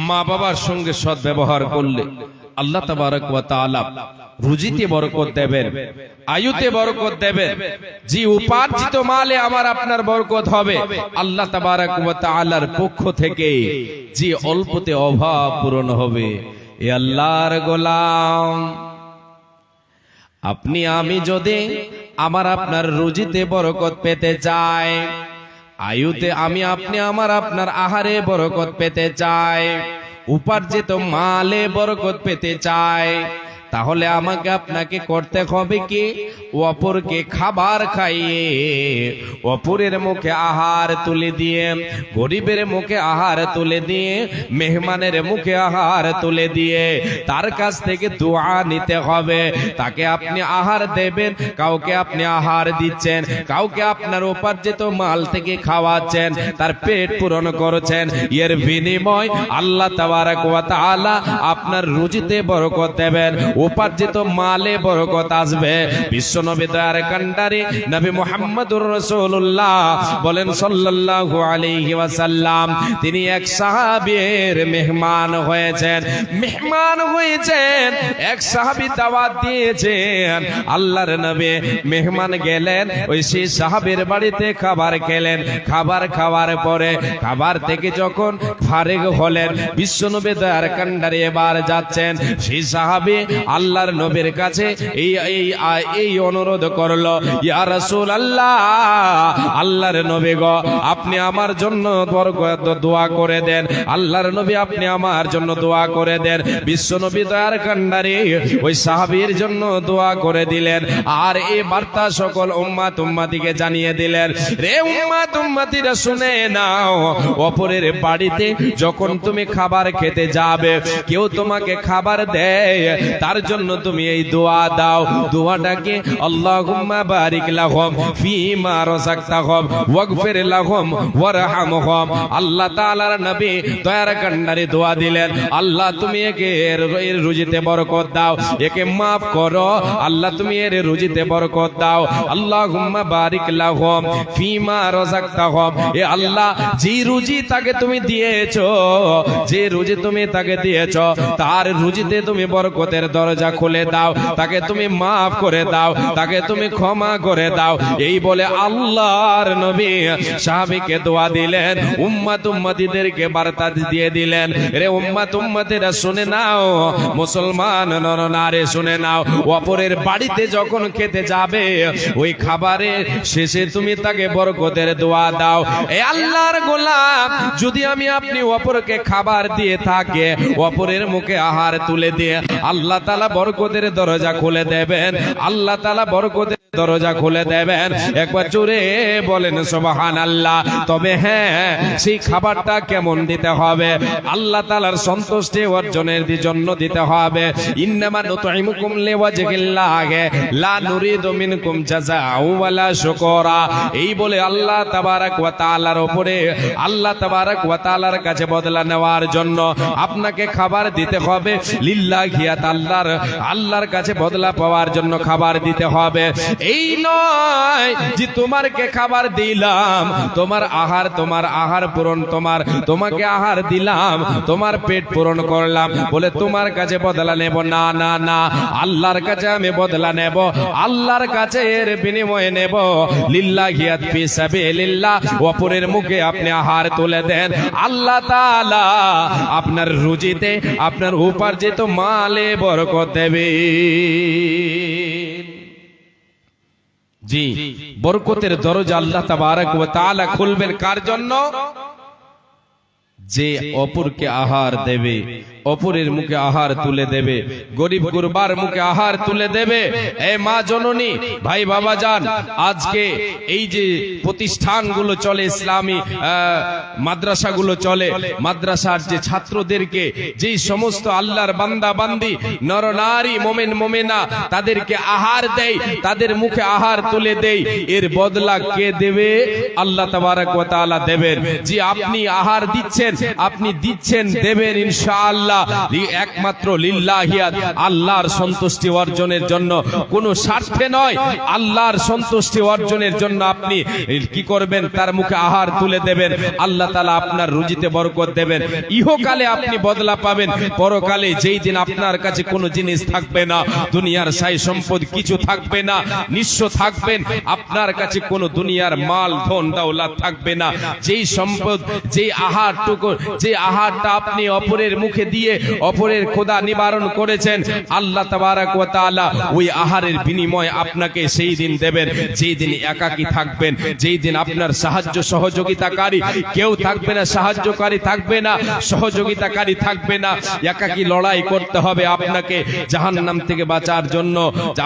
মা বাবার সঙ্গে সদ্ব্যবহার করলে আল্লাহ তাবারক ওয়া তাআলা রুজিতে বরকত দেবেন, আয়ুতে বরকত দেবেন। জি, উপার্জিত মালে আমার আপনার বরকত হবে আল্লাহ তাবারক ওয়া তাআলার পক্ষ থেকে। জি, অল্পতে অভাব পূরণ হবে। এ আল্লাহর গোলাম, আপনি আমি যদি আমার আপনার রুজিতে বরকত পেতে চাই, আয়ুতে আমি আপনি আমার আপনার আহারে বরকত পেতে চাই, উপার্জিত মালে বরকত পেতে চাই, তাহলে আমাকে আপনাকে করতে হবে কি? অপরকে খাবার খাইয়ে, অপরের মুখে আহার তুলে দিয়ে, গরিবের মুখে আহার তুলে দিয়ে, মেহমানের মুখে আহার তুলে দিয়ে তার কাছ থেকে দোয়া নিতে হবে। তাকে আপনি আহার দেবেন, কাউকে আপনি আহার দিচ্ছেন, কাউকে আপনার উপার্জিত মাল থেকে খাওয়াচ্ছেন, তার পেট পূরণ করছেন। এর বিনিময় আল্লাহ তাবারক ওয়া তাআলা আপনার রুজিতে বরকত দেবেন, উপার্জিত মালে বরকত আসবে। বিশ্বনবী দয়ার কান্ডারি নবী মুহাম্মদুর রাসূলুল্লাহ বলেন সাল্লাল্লাহু আলাইহি ওয়াসাল্লাম, তিনি এক সাহাবীর মেহমান হয়েছেন। এক সাহাবী দাওয়াত দিয়েছেন, আল্লাহর নবী মেহমান গেলেন, ওই সেই সাহাবীর বাড়িতে খাবার খেলেন। খাবার খাওয়ার পরে খাবার থেকে যখন ফারিগ হলেন, বিশ্বনবী দয়ার কান্ডারি এবার যাচ্ছেন। সেই সাহাবী আল্লাহর নবীর কাছে এই অনুরোধ করলো, ইয়া রাসূলুল্লাহ, আল্লাহর নবী গো, আপনি আমার জন্য দোয়া করে দেন। আল্লাহর নবী, আপনি আমার জন্য দোয়া করে দেন। বিশ্বনবী দয়ার কান্ডারি ওই সাহাবীর জন্য দোয়া করে দিলেন, আর এই বার্তা সকল উম্মাত উম্মাতিকে জানিয়ে দিলেন। রে উম্মাত উম্মাতিরা শুনে নাও, অপরের বাড়িতে যখন তুমি খাবার খেতে যাবে, কেউ তোমাকে খাবার দেয়, তার জন্য তুমি এই দোয়া দাও। দোয়াটাকে আল্লাহুম্মা বারিক লাহুম ফীমা রাযাকতাহুম ওয়াগফির লাহুম ওয়ারহামহুম। আল্লাহ তাআলার নবী দয়ার কান্ডারি দোয়া দিলেন, আল্লাহ তুমি একে এর রুজিতে বরকত দাও, একে maaf করো, আল্লাহ তুমি এর রুজিতে বরকত দাও। আল্লাহুম্মা বারিক লাহুম ফীমা রাযাকতাহুম, এ আল্লাহ যে রুজি তাকে তুমি দিয়েছো, যে রুজি তুমি তাকে দিয়েছো, তার রুজিতে তুমি বরকতের দরজা খুলে দাও, তাকে তুমি maaf করে দাও, তাকে তুমি ক্ষমা করে দাও। এই বলে আল্লাহর নবী সাহাবীকে দোয়া দিলেন, উম্মত উম্মতিদেরকে বার্তা দিয়ে দিলেন, রে উম্মত উম্মতিরা শুনে নাও, মুসলমান নরনারী শুনে নাও, অপরের বাড়িতে যখন খেতে যাবে, ওই খাবারের শেষে তুমি তাকে বরকতের দোয়া দাও। এই আল্লাহর গোলাম, যদি আমি আপনি অপরকে খাবার দিয়ে থাকে, অপরের মুখে আহার তুলে দিয়ে, আল্লাহ তাআলা বরকতের দরজা খুলে দেবেন, আল্লাহ তাআলা বরকতের দরজা খুলে দেবেন। একবার জোরে বলেন সুবহানাল্লাহ। তবে হ্যাঁ, সেই খাবারটা কেমন দিতে হবে? আল্লাহ তাআলার সন্তুষ্টি অর্জনের জন্য দিতে হবে। ইন্নামা নুতঈমুকুম লিওয়াজহিল্লাহ লা নুরিদু মিনকুম জাযাআও ওয়ালা শুকরা। এই বলে আল্লাহ তাবারক ওয়া তাআলার উপরে, আল্লাহ তাবারক ওয়া তাআলার কাছে বদলা নেওয়ার জন্য আপনাকে খাবার দিতে হবে। লিল্লাহি, আল্লাহর কাছে বদলা পাওয়ার জন্য খাবার দিতে হবে। এই নয় যে তোমারকে খাবার দিলাম, তোমার আহার পূরণ, তোমাকে আহার দিলাম, তোমার পেট পূরণ করলাম বলে তোমার কাছে বদলা নেব না, না, না। আল্লাহর কাছে আমি বদলা নেব, আল্লাহর কাছে এর বিনিময়ে নেব। লিল্লাহিয়াত ফি সাবিলিল্লাহ, অপরের মুখে আপনি আহার তুলে দেন, আল্লাহ তাআলা আপনার রুজিতে, আপনার উপার্জিত মালে বরকত দেবে। জি, বরকতের দরজা আল্লাহ তাবারক ওয়া তাআলা খুলবেন কার জন্য? যে অপরকে আহার দেবে, অপরের মুখে আহার তুলে দেবে, গরিব গুরবার মুখে আহার তুলে দেবে। এ মা জননী, ভাই বাবা যান, আজকে এই যে প্রতিষ্ঠানগুলো চলে, ইসলামী মাদ্রাসাগুলো চলে, মাদ্রাসার যে ছাত্রদেরকে যেই সমস্ত আল্লাহর বান্দা বান্দি নরনারী মোমেন মোমেনা তাদেরকে আহার দেয়, তাদের মুখে আহার তুলে দেয়, এর বদলা কে দেবে? আল্লাহ তাবারক ওয়া তাআলা দেবেন। যে আপনি আহার দিচ্ছেন, আপনি দিচ্ছেন, দেবেন ইনশাআল্লাহ, একমাত্র লিল্লাহিয়াত, আল্লাহর সন্তুষ্টি অর্জনের জন্য, কোন স্বার্থে নয়, আল্লাহর সন্তুষ্টি অর্জনের জন্য আপনি কি করবেন? তার মুখে আহার তুলে দেবেন, আল্লাহ তাআলা আপনার রুজিতে বরকত দেবেন। ইহকালে আপনি বদলা পাবেন, পরকালে যেই দিন আপনার কাছে কোনো জিনিস থাকবে না, দুনিয়ার সাই সম্পদ কিছু থাকবে না, নিঃস্ব থাকবেন, আপনার কাছে কোনো দুনিয়ার মাল ধন দৌলত থাকবে না। যেই সম্পদ, যেই আহারটুকু, যে আহারটা আপনি অপরের মুখে দিয়ে অপরের ক্ষুধা নিবারণ করেছেন, আল্লাহ তাবারক ওয়া তাআলা ওই আহারের বিনিময় আপনাকে সেই দিন দেবেন, যেই দিন একাকী থাকবেন, যেই দিন আপনার সাহায্য সহযোগিতাকারী কেউ থাকবে না, সাহায্যকারী থাকবে না, সহযোগিতাকারী থাকবে না, একাকী লড়াই করতে হবে আপনাকে জাহান্নাম থেকে বাঁচার জন্য।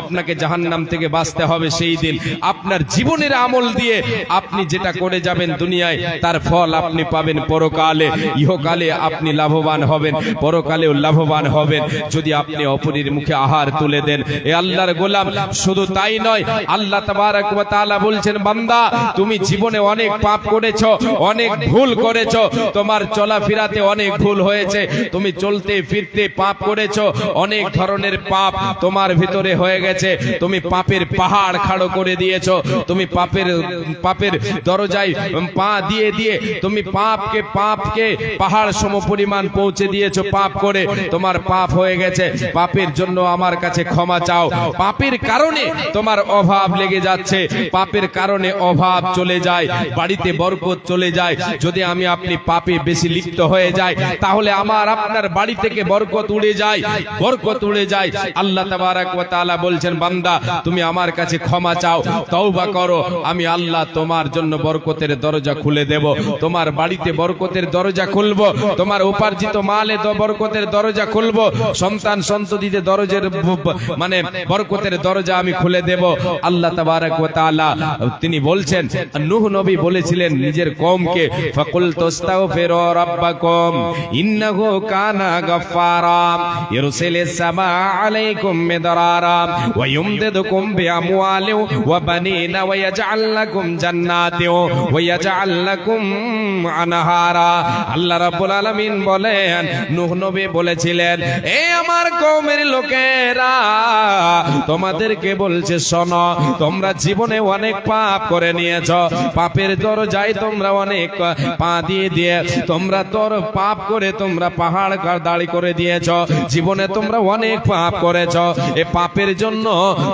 আপনাকে জাহান্নাম থেকে বাঁচতে হবে সেই দিন। আপনার জীবনের আমল দিয়ে আপনি যেটা করে যাবেন দুনিয়ায়, তার ফল আপনি পাবেন পরকালে। ইহকালে আপনি লাভবান হবেন, পরকালেও লাভবান হবেন যদি আপনি অপরের মুখে আহার তুলে দেন। এ আল্লাহর গোলাম, শুধু তাই নয়, আল্লাহ তাবারক ওয়া তাআলা বলছেন, বান্দা তুমি জীবনে অনেক পাপ করেছো, অনেক ভুল করেছো, তোমার চলাফেরাতে অনেক ভুল হয়েছে, তুমি চলতে ফিরতে পাপ করেছো, অনেক ধরনের পাপ তোমার ভিতরে হয়ে গেছে, তুমি পাপের পাহাড় খাড়ো করে দিয়েছো, তুমি পাপের দরজায় পা দিয়ে দিয়ে তুমি পাপকে পাহাড় সমপরিমাণ পৌঁছে দিয়েছো, পাপ করে তোমার পাপ হয়ে গেছে। পাপের জন্য আমার কাছে ক্ষমা চাও। পাপের কারণে তোমার অভাব লেগে যাচ্ছে, পাপের কারণে অভাব চলে যায়, বাড়িতে বরকত চলে যায়। যদি আপনি পাপে বেশি লিপ্ত হয়ে যায়, তাহলে আপনার বাড়ি থেকে বরকত উড়ে যায়, বরকত উড়ে যায়। আল্লাহ তাবারক ওয়া তাআলা বলছেন, বান্দা তুমি আমার কাছে ক্ষমা চাও, তওবা করো, আমি আল্লাহ তোমার জন্য বরকতের দরজা খুলে দেব, তোমার বাড়িতে বরকতের দরজা খুলবো, তোমার উপার্জিত মালে বরকতের দরজা খুলবো, সন্তান সন্ততিতে দরজার মানে বরকতের দরজা আমি খুলে দেব। আল্লাহ তাবারক ওয়া তাআলা তিনি বলছেন, নূহ নবী বলেছিলেন নিজের কওমকে, ফাকুল তাস্তাগফিরু রাব্বাকুম ইন্নাহু কানা গাফফারা ইরসিলিস সামা আলাইকুম মিদরারা ওয়া ইউমদিদুকুম বিআমওয়ালিন ওয়া বানিনা ওয়া ইয়াজআল লাকুম জান্নাতিন ওয়া ইয়াজআল লাকুম আনহারা। আল্লাহ রাব্বুল আলামিন বলেন, নূহ নবী বলেছিলেন, এ আমার কওমের লোকেরা, তোমাদেরকে বলছে শোনো, তোমরা জীবনে অনেক পাপ করে নিয়েছো, পাপের দরজায় তোমরা অনেক পা দিয়ে দিয়ে তোমরা পাপ করে তোমরা পাহাড় দাঁড়ি করে দিয়েছো, জীবনে তোমরা অনেক পাপ করেছো। এই পাপের জন্য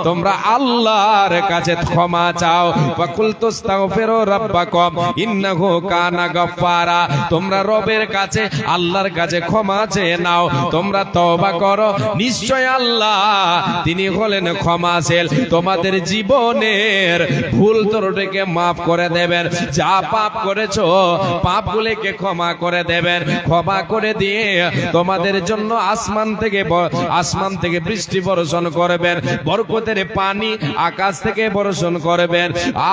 তোমরা আল্লাহর কাছে ক্ষমা চাও। ফাকুল তাস্তাগফিরু রাব্বাকুম ইন্নাহু কানা গাফফারা, তোমরা রবের কাছে, আল্লাহর কাছে ক্ষমা চেয়ে নাও, তোমরা তওবা করো, নিশ্চয় আল্লাহ তিনি হলেন ক্ষমাশীল, তোমাদের জীবনের ভুল ত্রুটিকে মাফ করে দেবেন, যা পাপ করেছো পাপগুলোকে ক্ষমা করে দেবেন, ক্ষমা করে দিয়ে তোমাদের জন্য আসমান থেকে বৃষ্টি বর্ষণ করবেন, বরকতের পানি আকাশ থেকে বর্ষণ করবেন,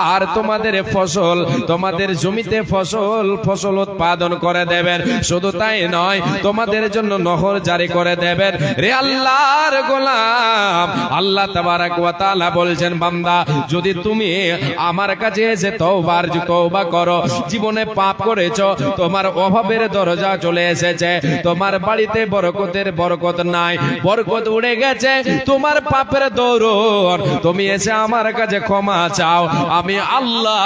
আর তোমাদের ফসল, তোমাদের জমিতে ফসল উৎপাদন করে দেবেন। শুধু তাই নয়, তোমাদের তোমাদের জন্য নহর জারি করে দেবেন। রে আল্লাহর গোলাম, আল্লাহ তাবারক ওয়া তাআলা বলছেন, বান্দা যদি তুমি আমার কাছে এসে তওবা করো, জীবনে পাপ করেছো, তোমার অভাবের দরজা চলে এসেছে, তোমার বাড়িতে বরকত নাই, বরকত উড়ে গেছে, তোমার পাপের দৌড়, তুমি এসে আমার কাছে ক্ষমা চাও, আমি আল্লাহ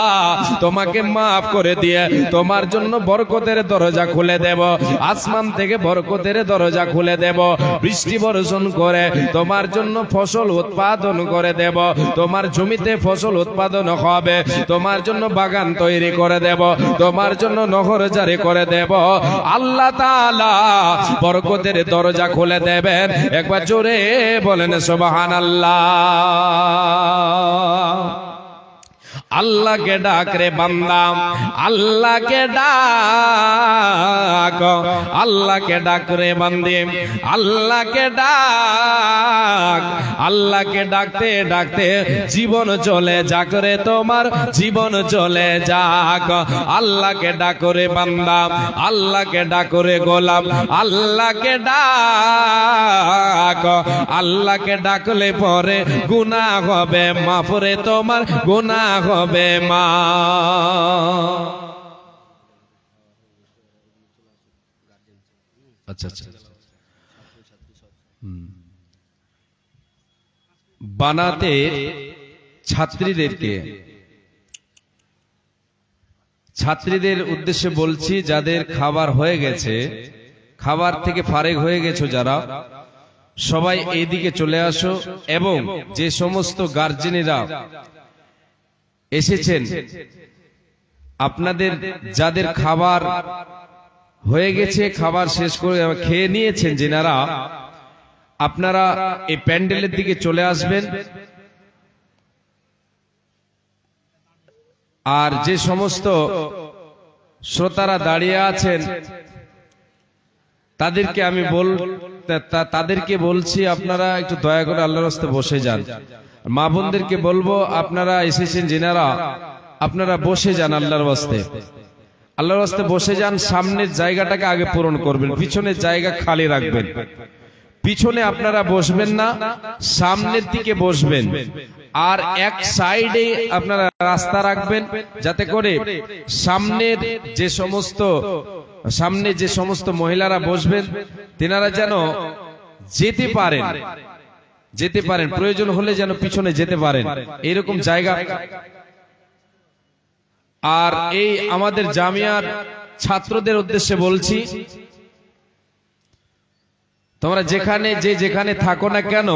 তোমাকে মাফ করে দিয়ে তোমার জন্য বরকতের দরজা খুলে দেব, আসমান থেকে বরকতের দরজা খুলে দেব, বৃষ্টি বর্ষণ করে তোমার জন্য ফসল উৎপাদন করে দেব, তোমার জমিতে ফসল উৎপাদন হবে, তোমার জন্য বাগান তৈরি করে দেব, তোমার জন্য নহর জারি করে দেব। আল্লাহ তাআলা বরকতের দরজা খুলে দেবেন। একবার জোরে বলেন সুবহানাল্লাহ। আল্লাহকে ডাক রে বান্দা, আল্লাহকে ডাক, আল্লাহকে ডাক রে বান্দে, আল্লাহকে ডাক, আল্লাহকে ডাকতে ডাকতে জীবন চলে যাক রে তোমার, জীবন চলে যাক। আল্লাহকে ডাক রে বান্দা, আল্লাহকে ডাক রে গোলাম, আল্লাহকে ডাক, আল্লাহকে ডাকলে পরে গুনাহ হবে মাফ রে তোমার, গুনাহ হবে মা। আচ্ছা আচ্ছা, বানাতে ছাত্রীদের উদ্দেশ্যে বলছি, যাদের খাবার হয়ে গেছে, খাবার থেকে ফারেক হয়ে গেছো যারা, সবাই এইদিকে চলে আসো, এবং যে সমস্ত গার্জেনেরা এসেছেন, আপনাদের যাদের খাবার হয়ে গেছে, খাবার শেষ করে খেয়ে নিয়েছেন যেনারা, আপনারা এই প্যান্ডেলের দিকে চলে আসবেন। আর যে সমস্ত শ্রোতারা দাঁড়িয়ে আছেন তাদেরকে বলছি, আপনারা একটু দয়া করে আল্লাহর রাস্তে বসে যান। মা বোনদেরকে বলবো, আপনারা এসেছেন যেনারা, আপনারা বসে যান, আল্লাহর রাস্তে, আল্লাহর রাস্তে বসে যান। সামনের জায়গাটাকে আগে পূরণ করবেন, পিছনের জায়গা খালি রাখবেন। পিছনে আপনারা বসবেন না, সামনের দিকে বসবেন। আর এক সাইডে আপনারা রাস্তা রাখবেন, যাতে করে সামনে যে সমস্ত মহিলারা বসবেন তেনারা যেন যেতে পারেন, প্রয়োজন হলে যেন পিছনে যেতে পারেন, এইরকম জায়গা। আর এই আমাদের জামিয়ার ছাত্রদের উদ্দেশ্যে বলছি, তোমরা যেখানে থাকো না কেন,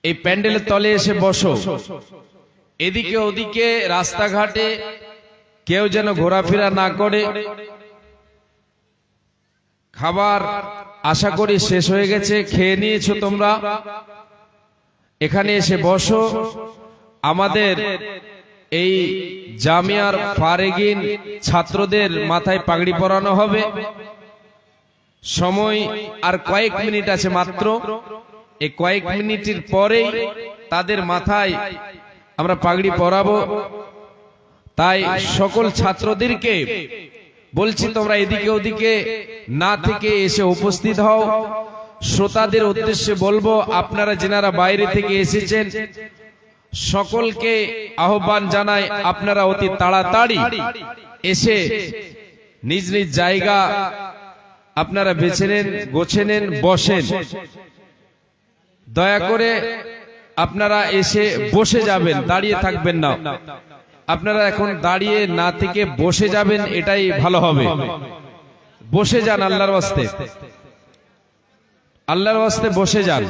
এই প্যান্ডেলের তলে এসে বসো। এদিকে ওদিকে রাস্তাঘাটে কেউ যেন ঘোরাফেরা না করে। খাবার আশা করি শেষ হয়ে গেছে, খেয়ে নিয়েছো তোমরা, এখানে এসে বসো। আমাদের এই জামিয়ার ফারেগিন ছাত্রদের মাথায় পাগড়ি পরানো হবে। সময় আর কয়েক মিনিট আছে মাত্র, এই কয়েক মিনিটের পরেই তাদের মাথায় আমরা পাগড়ি পরাবো। তাই সকল ছাত্রদেরকে বলছি, তোমরা এদিকে ওদিকে না থেকে এসে উপস্থিত হও। শ্রোতাদের উদ্দেশ্যে বলবো, আপনারা যেনারা বাইরে থেকে এসেছেন সকলকে আহ্বান জানাই, আপনারা অতি তাড়াতাড়ি এসে নিজ নিজ জায়গা আপনারা বেছে নেন, গোছে নেন, বসেন। দয়া করে আপনারা এসে বসে যাবেন, দাঁড়িয়ে থাকবেন না। আপনারা এখন দাঁড়িয়ে না থেকে বসে যাবেন, এটাই ভালো হবে। বসে যান, আল্লাহর ওয়াস্তে, আল্লাহর ওয়াস্তে বসে যান।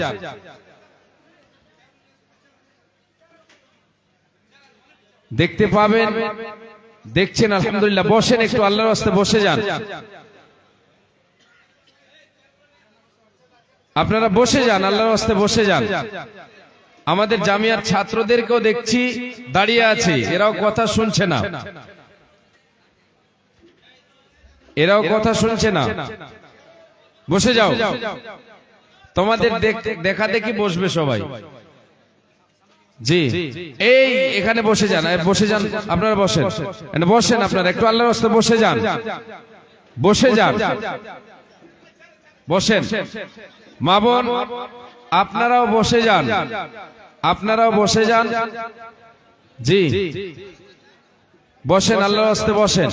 দেখতে পাবেন, দেখছেন, আলহামদুলিল্লাহ। বসেন একটু, আল্লাহর ওয়াস্তে বসে যান। আপনারা বসে যান, আল্লাহর ওয়াস্তে বসে যান। আমাদের জামিয়ার ছাত্রদেরকেও দেখছি দাঁড়িয়ে আছে, এরাও কথা শুনছে না, এরাও কথা শুনছে না। বসে যাও, তোমাদের দেখা দেখি বসবে সবাই। জি, এই এখানে বসে যান, বসে যান, আপনারা বসেন, বসেন আপনারা একটু, আল্লাহর রাস্তায় বসে যান, বসে যান। বসেন। মা বোন আপনারাও বসে যান, আপনারাও বসে যান। জি বসেন, আল্লাহর রাস্তে বসেন।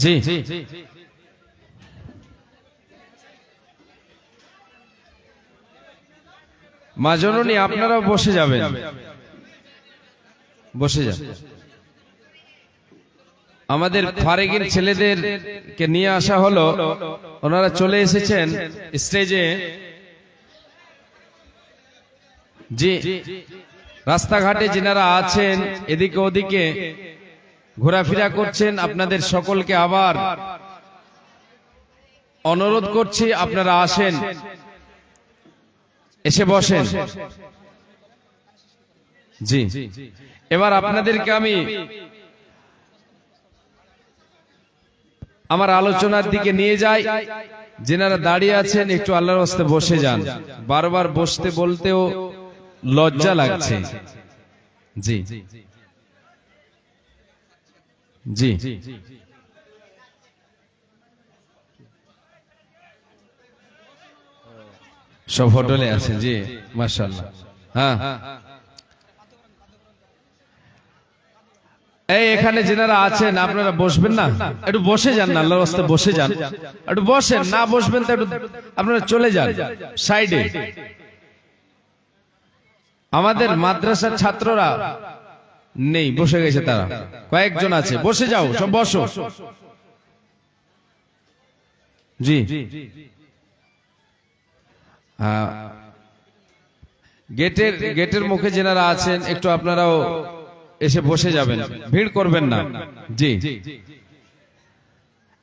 জি মা জননী আপনারাও বসে যাবেন, বসে যান। আমাদের ফারেগির ছেলেদেরকে নিয়ে আসা হলো, ওনারা চলে এসেছেন স্টেজে। জি রাস্তাঘাটে যিনারা আছেন এদিকে ওদিকে ঘোরাফেরা করছেন, আপনাদের সকলকে আবার অনুরোধ করছি আপনারা আসেন, এসে বসেন। জি এবার আপনাদেরকে আমি আমার আলোচনার দিকে নিয়ে যাই। যিনারা দাঁড়িয়ে আছেন একটু আল্লাহর রাস্তে বসে যান, বারবার বসতে বলতেও লজ্জা লাগছে। জি জি সব হোটেলে আছেন। জি মাশাআল্লাহ। হ্যাঁ এই এখানে যিনারা আছেন আপনারা বসবেন না, একটু বসে যান না, আল্লাহর রাস্তে বসে যান, একটু বসেন। না বসবেন তো একটু আপনারা চলে যান সাইডে। আমাদের মাদ্রাসার ছাত্ররা নেই, বসে গেছে, তারা কয়েকজন আছে। বসে যাও, সব বসো। জি গেটের মুখে যেনারা আছেন একটু আপনারাও এসে বসে যাবেন, ভিড় করবেন না। জি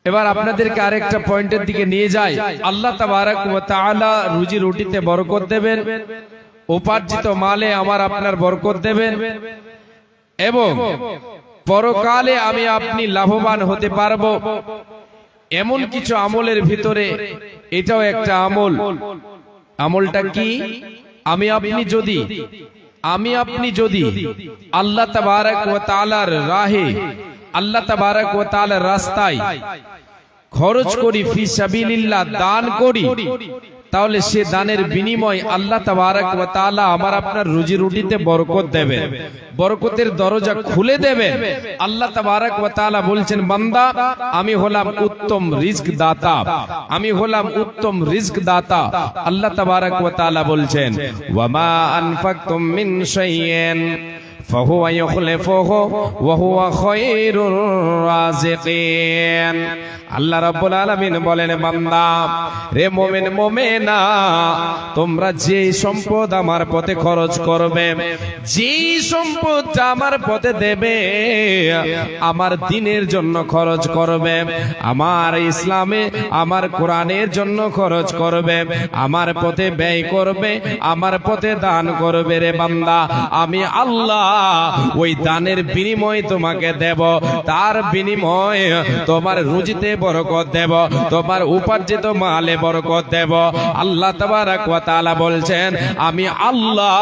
এবার আপনাদেরকে আরেকটা পয়েন্টের দিকে নিয়ে যাই। আল্লাহ তাবারাক ওয়া তাআলা রুজি রুটিতে বরকত দেবেন, উপার্জিত মালে আমার আপনার বরকত দেবেন, এবং পরকালে আমি আপনি লাভবান হতে পারবো এমন কিছু আমলের ভিতরে এটাও একটা আমল। আমলটা কি? আমি আপনি যদি আল্লাহ তাবারাক ওয়া তাআলার রাহে, আল্লাহ তাবারাক ওয়া তাআলার রাস্তায় খরচ করি, ফি সাবিলিল্লাহ দান করি, তাহলে সে দানের বিনিময় আল্লাহ তাবারাক ওয়া তাআলা আমার আপনার রুজি রুটিতে বরকত দেবেন, বরকতের দরজা খুলে দেবেন। আল্লাহ তাবারাক ওয়া তাআলা বলছেন, বান্দা আমি হলাম উত্তম রিজক দাতা, আমি হলাম উত্তম রিজক দাতা। আল্লাহ তাবারাক ওয়া তাআলা বলছেন, ওয়া মা আনফাকতুম মিন শাইইন ফাহুয়া ইখলিফুহু ওয়া হুয়া খায়রুর রাযিকিন। আল্লাহ রাব্বুল আলামিন বলেন, বান্দা রে মুমিন মুমিনা, তোমরা যে সম্পদ আমার পথে খরচ করবে, যে সম্পদটা আমার পথে দেবে, আমার দ্বীনের জন্য খরচ করবে, আমার ইসলামে আমার কোরআনের জন্য খরচ করবে, আমার পথে ব্যয় করবে, আমার পথে দান করবে, রে বান্দা আমি আল্লাহ ওই দানের বিনিময় তোমাকে দেব, তার বিনিময় তোমার রুজিতে বরকত দেব, তোমার উপার্জিত মালে বরকত দেব। আল্লাহ তাবারাক ওয়া তাআলা বলছেন, আমি আল্লাহ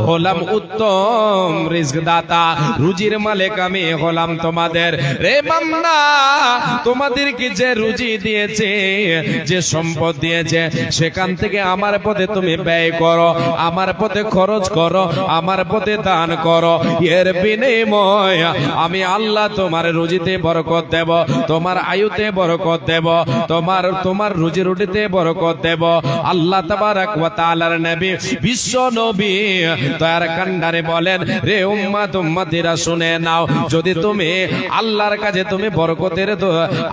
হলাম উত্তম রিজক দাতা, রুজির মালিক আমি হলাম তোমাদের। রে বান্দা তোমাদেরকে যে রুজি দিয়েছে, যে সম্পদ দিয়েছে, সেখান থেকে আমার পথে তুমি ব্যয় করো, আমার পথে খরচ করো, আমার পথে দান করো। এর বিনিময় আমি আল্লাহ তোমার রুজিতে বরকত দেব, তোমার আয়ুতে বরকত দেব, তোমার রুজি রুটিতে বরকত দেব। আল্লাহ তাবারাক ওয়া তাআলার নবী বিশ্ব নবী দয়ার কান্ডারে বলেন, রে উম্মত উম্মতিরা শুনে নাও, যদি তুমি আল্লাহর কাছে তুমি বরকতের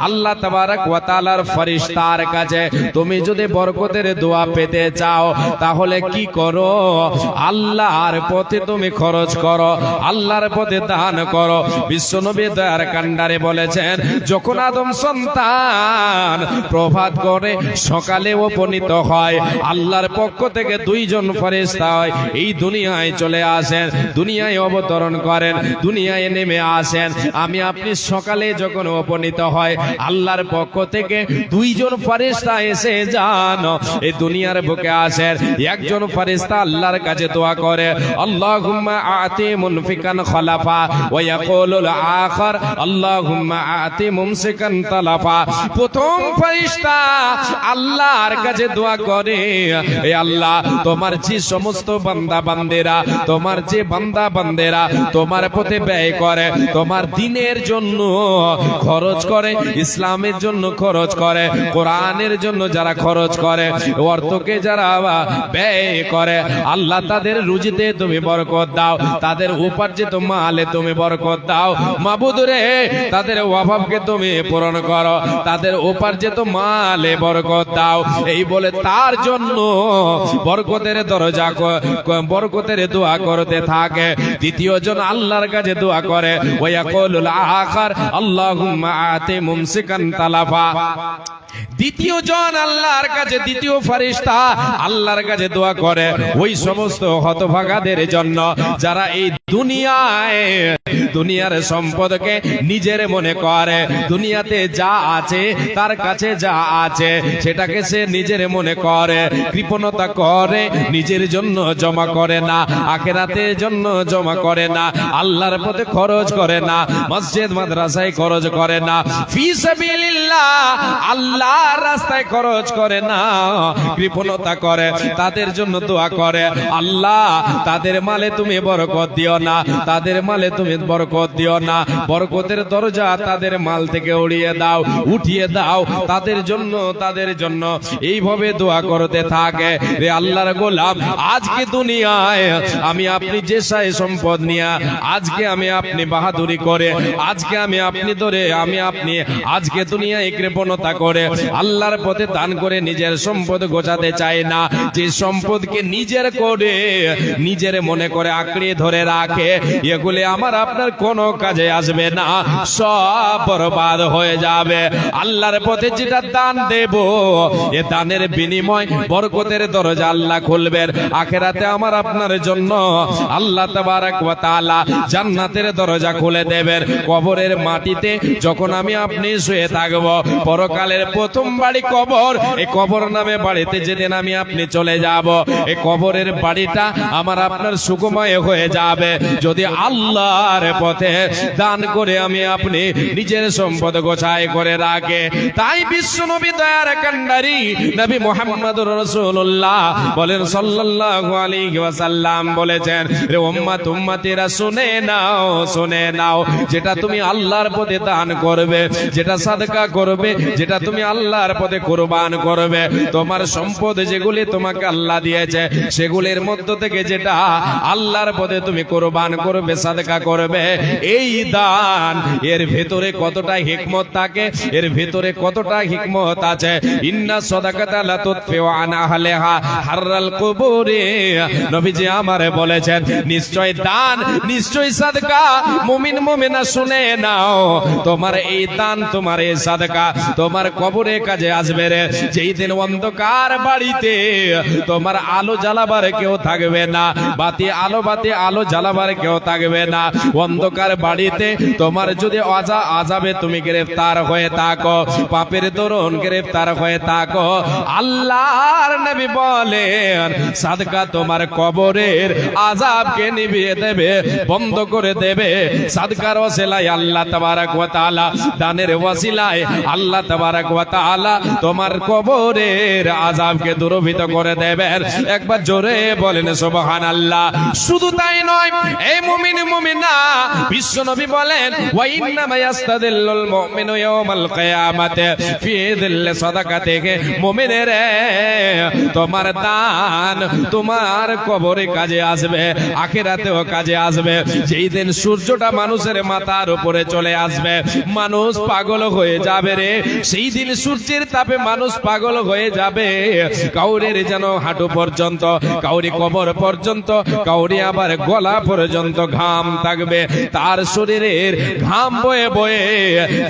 আল্লাহ তাবারাক ওয়া তাআলার ফেরেশতার কাছে তুমি যদি বরকতের দোয়া পেতে চাও, তাহলে কি করো? আল্লাহর পথে তুমি খরচ করো, করো, আল্লাহর পথে দান করো। বিশ্বনবী দয়ার কান্ডারে বলেছেন, যখন আদম সন্তান প্রভাত করে সকালে উপনীত হয়, আল্লাহর পক্ষ থেকে দুইজন ফেরেশতা এই দুনিয়ায় চলে আসেন, দুনিয়ায় অবতরণ করেন, দুনিয়ায় নেমে আসেন। আমি আপনি সকালে যখন উপনীত হয়, আল্লাহর পক্ষ থেকে দুইজন ফেরেশতা এসে যান, এই দুনিয়ার বুকে আসেন। একজন ফেরেশতা আল্লাহর কাছে দোয়া করে, আল্লাহুম্মা আতি মুনফিকান খলাফা ওয়া ইয়াকুলুল আখার আল্লাহুম্মা আতি মুমসিকান তালাফা। প্রথম ফেরেশতা আল্লাহর কাছে দোয়া করে, হে আল্লাহ, তোমার যে সমস্ত বান্দা বান্দেরা, তোমার যে বান্দা বান্দেরা তোমার পথে ব্যয় করে, তোমার দ্বীনের জন্য খরচ করে, ইসলামের জন্য খরচ করে, কোরআনের জন্য যারা খরচ করে, অর্থকে যারা ব্যয় করে, আল্লাহ তাদের রুজিতে তুমি বরকত দাও, তাদের উপার্জিত মালে তুমি বরকত দাও। মাবুদ রে, তাদের অভাবকে তুমি পূরণ করো, তাদের উপার্জিত মালে বরকত দাও। এই বলে তার জন্য বরকতের দরজা, বরকতের দোয়া করতে থাকে। দ্বিতীয় জন আল্লাহর কাছে দোয়া করে, ওয়া ইয়াকুলুল আখার আল্লাহুম্মা আতি মুমসিকান তালাফা। দ্বিতীয় জন আল্লাহর কাছে, দ্বিতীয় ফেরেশতা আল্লাহর কাছে দোয়া করে ওই সমস্ত হতভাগাদের জন্য যারা এই দুনিয়ার সম্পদকে নিজের মনে করে, দুনিয়াতে যা আছে তার কাছে যা আছে সেটাকে সে নিজের মনে করে, কৃপণতা করে, নিজের জন্য জমা করে না, আখিরাতের জন্য জমা করে না, আল্লাহর পথে খরচ করে না, মসজিদ মাদ্রাসায় খরচ করে না, ফি সাবিলিল্লাহ আল্লাহর রাস্তায় খরচ করে না, কৃপণতা করে, তাদের জন্য দোয়া করে, আল্লাহ তাদের মালে তুমি বরকত দিও না, তাদের মালে তুমি বরকত দিও না, বরকতের দরজা তাদের মাল থেকে উড়িয়ে দাও, উঠিয়ে দাও, তাদের জন্য, তাদের জন্য এইভাবে দোয়া করতে থাকে। রে আল্লাহর গোলাম, আজকে দুনিয়ায় আমি আপনি যে সাই সম্পদ নিয়ে আজকে আমি আপনি বাহাদুরি করে, আজকে আমি আপনি ধরে আমি আপনি আজকে দুনিয়ায় কৃপণতা করে আল্লাহর পথে দান করে নিজের সম্পদ গোছাতে চায় না, যে সম্পদকে নিজের করে নিজের মনে করে আঁকড়ে ধরে রাখে, এগুলি আমার আপনার কোনো কাজে আসবে না, সব বরবাদ হয়ে যাবে। আল্লাহর পথে যেটা দান দেব, এ দানের বিনিময় বরকতের দরজা আল্লাহ খুলবেন, আখিরাতে আমার আপনার জন্য আল্লাহ তাবারক ওয়া তাআলা জান্নাতের দরজা খুলে দেবেন। কবরের মাটিতে যখন আমি আপনি শুয়ে থাকব, পরকালের প্রথম বাড়ি কবর, এই কবর নামে বাড়িতে যেদিন আমি আপনি চলে যাব, এই কবরের বাড়িটা আমার আপনার সুখময় হয়ে যাবে যদি আল্লাহর পথে দান করে আমি আপনি নিজের সম্পদ গোছায় করে রাখে। তাই বিশ্ব নবী দয়ার কান্ডারি নবী মুহাম্মদুর রাসূলুল্লাহ বলেন সাল্লাল্লাহু আলাইহি ওয়াসাল্লাম বলেছেন, রে উম্মত উম্মতিরা শুনে নাও, শুনে নাও, যেটা তুমি আল্লাহর পথে দান করবে, যেটা সাদকা করবে, যেটা তুমি আল্লাহর পথে কুরবান করবে, তোমার সম্পদ যেগুলি তোমাকে আল্লাহ দিয়েছে সেগুলির মধ্য থেকে যেটা আল্লাহর পথে তুমি কুরবান করবে, সাদকা করবে, এই দান এর ভেতরে কতটা হিকমত থাকে, এর ভেতরে কতটা হিকমত আছে। ইন্না সাদাকাতা লা তুতফিউ আন আহলিহা হাররাল কুবুরি, নবীজি আমারে বলেছেন, নিশ্চয় দান, নিশ্চয় সাদকা, মুমিন মুমিনা শুনে নাও, তোমার এই দান, তোমার এই সাদকা তোমার কবরে কাজে আসবে রে। যেই দিন অন্ধকার বাড়িতে তোমার আলো জ্বালাবার কেউ থাকবে না, বাতি আলো জ্বালাবার কেউ থাকবে না, অন্ধকার বাড়িতে তোমার যদি আযাবে তুমি গ্রেফতার হয়ে থাকো, পাপের দরুন গ্রেফতার হয়ে থাকো, আল্লাহর নবী বলেন সাদকা তোমার কবরের আযাবকে নিভিয়ে দেবে, বন্ধ করে দেবে। সাদকার ওসিলায় আল্লাহ তাবারক ওয়া তাআলা, দানের ওসিলায় আল্লাহ তাবারক ওয়া তাআলা তোমার কবরের আযাবকে দূরীভূত করে দেবেন। একবার জোরে বলেন সুবহানাল্লাহ। শুধু তাই নয়, এই মুমিন মুমিনা বিশ্বনবী বলেন ওয়া ইন্নামা ইয়াস্তাদিল্লুল মুমিনু ইয়াওমাল কিয়ামাতি ফি দিল্লি সাদাকাতিহি। মুমিনের তোমার দান তোমার কবরে কাজে আসবে, আখিরাতেও কাজে আসবে। যেই দিন সূর্যটা মানুষের মাথার উপরে চলে আসবে, মানুষ পাগল হয়ে যাবে রে। সেই দিন সূর্যের তাপে মানুষ পাগল হয়ে যাবে। কাউরের যেন হাঁটু পর্যন্ত, কাউরি কবর পর্যন্ত, কাউরি আবার গলা পর্যন্ত ঘাম থাকবে। তার শরীরের ঘাম বয়ে বয়ে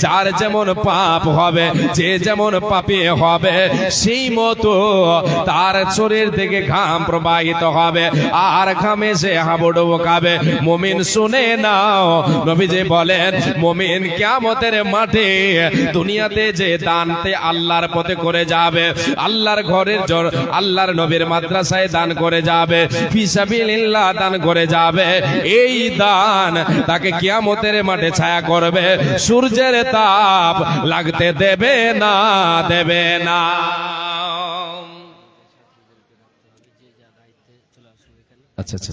যার যেমন পাপ হবে, যে যেমন পাপী হবে, সেই মতো তার শরীর থেকে ঘাম প্রবাহিত হবে, আর ঘামে সে হাবুডুবু খাবে। মুমিন শুনে নাও, নবীজি বলেন মুমিন কিয়ামতের মাঠে দুনিয়াতে যে দানতে আল্লাহর পথে করে যাবে, আল্লাহর ঘরের আল্লাহর নবীর মাদ্রাসায় দান করে যাবে, ফিসাবিলিল্লাহ দান করে যাবে, এই দান তাকে কিয়ামতের মাঠে ছায়া করবে, সূর্যের তাপ লাগতে দেবে না, দেবে না। আচ্ছা আচ্ছা,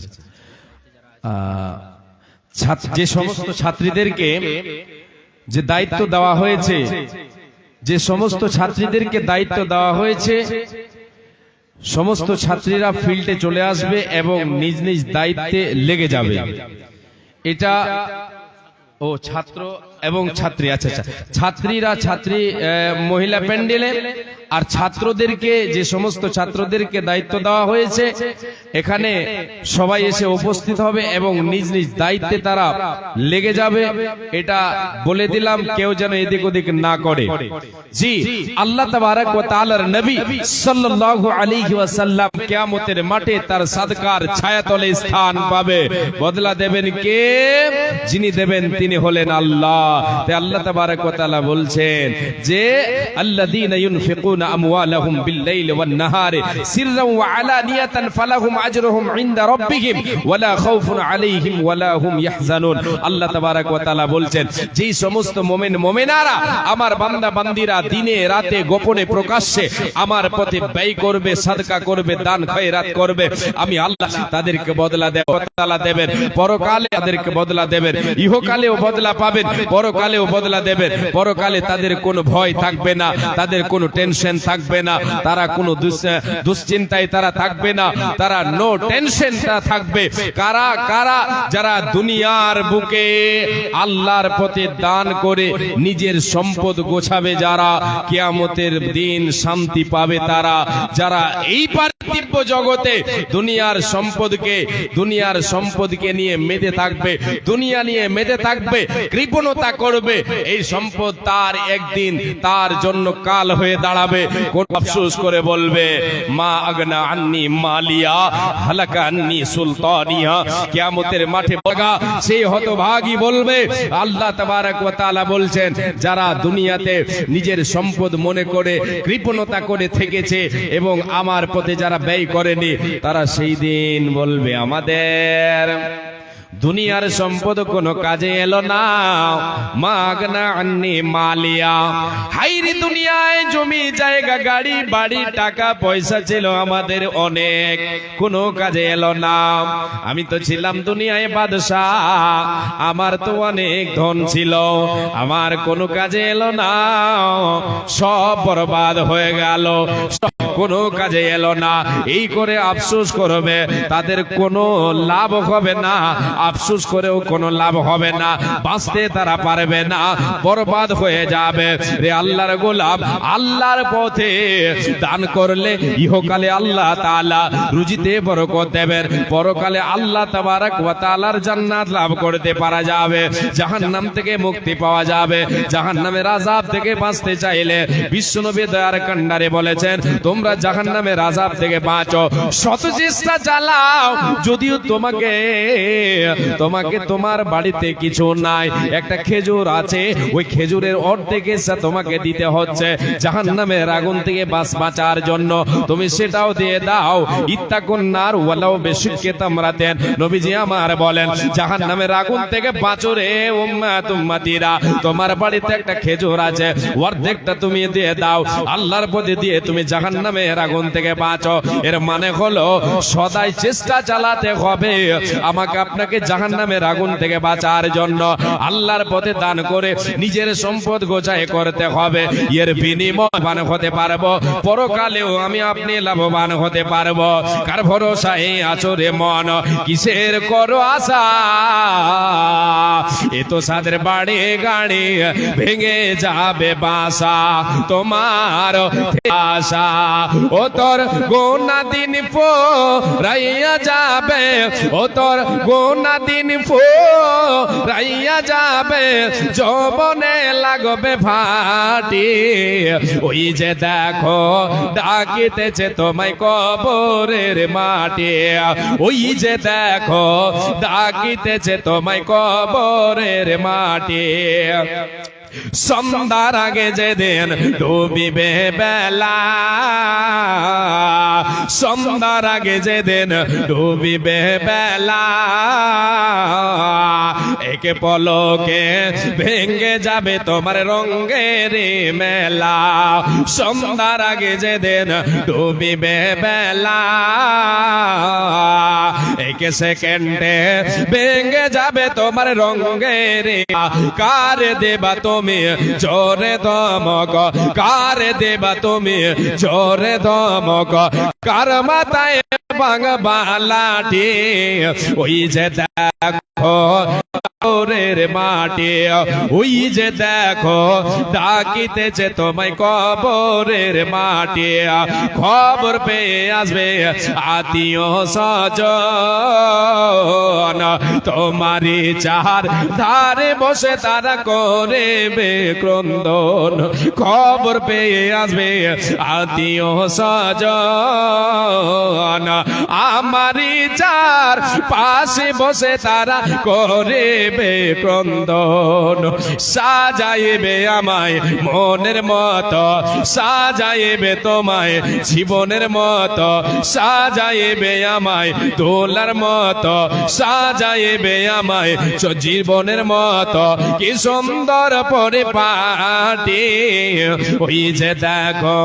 যে সমস্ত ছাত্রীদেরকে যে দায়িত্ব দেওয়া হয়েছে, যে সমস্ত ছাত্রীদেরকে দায়িত্ব দেওয়া হয়েছে, সমস্ত ছাত্রীরা ফিল্ডে চলে আসবে এবং নিজ নিজ দায়িত্বে লেগে যাবে। এটা ও ছাত্র এবং ছাত্রী, আচ্ছা আচ্ছা, ছাত্রীরা ছাত্রী মহিলা প্যান্ডেলে, আর ছাত্রদেরকে যে সমস্ত ছাত্রদেরকে দায়িত্ব দেওয়া হয়েছে এখানে সবাই এসে উপস্থিত হবে এবং নিজ নিজ দায়িত্বে তারা লেগে যাবে। এটা বলে দিলাম, কেউ যেন এদিক ওদিক না করে। জি, আল্লাহ তাবারক ওয়া তাআলার নবী সাল্লাল্লাহু আলাইহি ওয়াসাল্লাম কিয়ামতের মাঠে তার সাদকার ছায়াতলে স্থান পাবে। বদলা দেবেন কে? যিনি দেবেন তিনি হলেন আল্লাহ। তাই আল্লাহ তাবারক ওয়া তাআলা বলছেন যে আল্লাযীনা ইউনফিকুনা আমওয়ালাহুম বিল-লাইলি ওয়ান-নাহারি সিররান ওয়া আলানিয়াতান ফালাহুম আজরুহুম ইনদা রাব্বিহিম ওয়ালা খাউফুন আলাইহিম ওয়ালা হুম ইয়াহজানুন। আল্লাহ তাবারক ওয়া তাআলা বলছেন যেই সমস্ত মুমিন মুমিনারা আমার বান্দা বান্দিরা দিনে রাতে গোপনে প্রকাশ্যে আমার পথে ব্যয় করবে, সাদকা করবে, দান খয়রাত করবে, আমি আল্লাহ তাদেরকে বদলা দেব, তাআলা দেবেন। পরকালে তাদেরকে বদলা দেবেন, ইহকালেও বদলা পাবেন, পরকালেও বদলা দেবেন। পরকালে তাদের কোনো ভয় থাকবে না, তাদের কোনো টেনশন থাকবে না, তারা কোনো দুশ্চিন্তায় তারা থাকবে না, তারা নো টেনশনটা থাকবে। কারা কারা? যারা দুনিয়ার বুকে আল্লাহর পথে দান করে নিজের সম্পদ গোছাবে, যারা কিয়ামতের দিন শান্তি পাবে তারা। যারা এই পার্থিব জগতে দুনিয়ার সম্পদকে নিয়ে মেতে থাকবে, দুনিয়া নিয়ে মেতে থাকবে, কৃপণতা করবে, এই সম্পদ তার একদিন তার জন্য কাল হয়ে দাঁড়াবে। কোন আফসোস করে বলবে মা আগনা আন্নি মালিয়া হালাকা আন্নি সুলতানিয়া। কিয়ামতের মাঠে বগা সেই হতভাগী বলবে, আল্লাহ তাবারক ওয়া তাআলা বলছেন যারা দুনিয়াতে নিজের সম্পদ মনে করে কৃপণতা করে থেকেছে এবং আমার পথে যারা ব্যয় করেনি, তারা সেই দিন বলবে আমাদের দুনিয়ার সম্পদ কোনো কাজে এলো না। মাগনা আন্নি মালিয়া, হাইরে দুনিয়ায় জমি জায়গা গাড়ি বাড়ি টাকা পয়সা ছিল আমাদের অনেক, কোনো কাজে এলো না। আমি তো ছিলাম দুনিয়ায় বাদশা, আমার তো অনেক ধন ছিল, আমার কোনো কাজে এলো না, সব বরবাদ হয়ে গেল, কোনো কাজে এলো না। এই করে আফসোস করবে, তাদের কোনো লাভ হবে না, আফসোস করেও কোনো লাভ হবে না, বাঁচতে তারা পারবে না, বরবাদ হয়ে যাবে। রে আল্লাহর গোলাম, আল্লাহর পথে দান করলে ইহকালে আল্লাহ তাআলা রুজিতে বরকত দেবেন, পরকালে আল্লাহ তাবারক ওয়া তাআলার জান্নাত লাভ করতে পারা যাবে, জাহান্নাম থেকে মুক্তি পাওয়া যাবে। জাহান্নামের আযাব থেকে বাঁচতে চাইলে বিশ্বনবী দয়ার কান্ডারে বলেছেন তোমরা জাহান্নামের আযাব থেকে বাঁচো, শত চেষ্টা চালাও, যদিও তোমাকে তোমার বাড়িতে কিছু নাই, একটা খেজুর আছে, ওই খেজুরের অর্ধেক হিস্সা তোমাকে দিতে হচ্ছে জাহান্নামের আগুন থেকে বাঁচার জন্য, তুমি সেটাও দিয়ে দাও। ইত্তাকুন নার ওয়ালাউ বিশিক্কি তামরাতিন। নবীজি আমার বলেন জাহান্নামের আগুন থেকে বাঁচো রে উম্মাত উম্মতিরা, তোমার বাড়িতে একটা খেজুর আছে, অর্ধেকটা তুমি দিয়ে দাও, আল্লাহর পথে দিয়ে তুমি জাহান্নামের জাহান্নামের আগুন থেকে বাঁচো। এর মানে হলো সদাই চেষ্টা চালাতে হবে আমাকে আপনাকে জাহান্নামের আগুন থেকে বাঁচার জন্য। আল্লাহর পথে দান করে নিজের সম্পদ গোছায় করতে হবে। এর বিনিময় হতে পারবো, পরকালেও আমি আপনি লাভবান হতে পারবো। কার ভরসায় আছো রে মন, কিসের করো আশা? এ তো সাদের বাড়ি গাড়ি ভেঙে যাবে বাসা, তোমার আশা ও তোর গোনা দিন রাইয়া যাবে, ও তোর গোনা দিন রাইয়া যাবে, যৌবনে লাগবে ফাটি। ওই যে দেখো ডাকিতেছে তোমায় কবরের মাটি, ওই যে দেখো ডাকিতেছে তোমায় কবরের মাটি। সন্ধ্যার আগে যেদিন ডুবিবে বেলা, সন্ধ্যার আগে যেদিন ডুবিবে বেলা, একে পলকে ভেঙে যাবে তোমার রঙের মেলা। সন্ধ্যার আগে যেদিন ডুবিবে বেলা, একে সেকেন্ডে ভেঙে যাবে তোমার রঙের। কার দেবা তুমি জোরে ধমক, কার দেবা তুমি জোরে ধমক, কার মাথায় ভাঙবা লাঠি? ওই যে দেখো কবরের মাটি, ওই যে দেখো ডাকিতেছে তোমায় কবরের মাটি। খবর পেয়ে আসবে আত্মীয় স্বজন, তোমারই চার ধারে বসে তারা করবে ক্রন্দন। খবর পেয়ে আসবে আত্মীয় স্বজন, আমারই চার পাশে বসে তারা করবে ক্রন্দন। সাজাইবে আমায় মনের মতো, সাজাইবে তোমায় জীবনের মতো, সাজাইবে আমায় দোলার মতো, সাজাইবে আমায় জীবনের মতো। কি সুন্দর পরিপাটি, ওই যে দেখো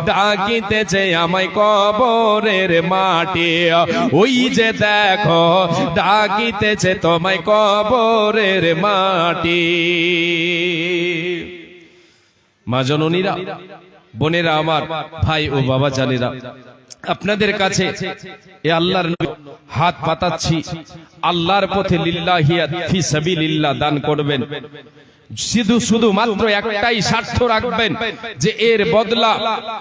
ডাকিতেছে আমায় কবরের মাটি, ওই যে দেখো ডাকিতেছে তোমায় কবরের মাটি। মা জননীরা, বোনেরা আমার, ভাই ও বাবা জানেরা, আপনাদের কাছে এ আল্লাহর হাত পাতাচ্ছি। আল্লাহর পথে লিল্লাহিয়া ফি সাবিলিল্লাহ দান করবেন। শুধু মাত্র একটাই স্বার্থ রাখবেন যে এর বদলা,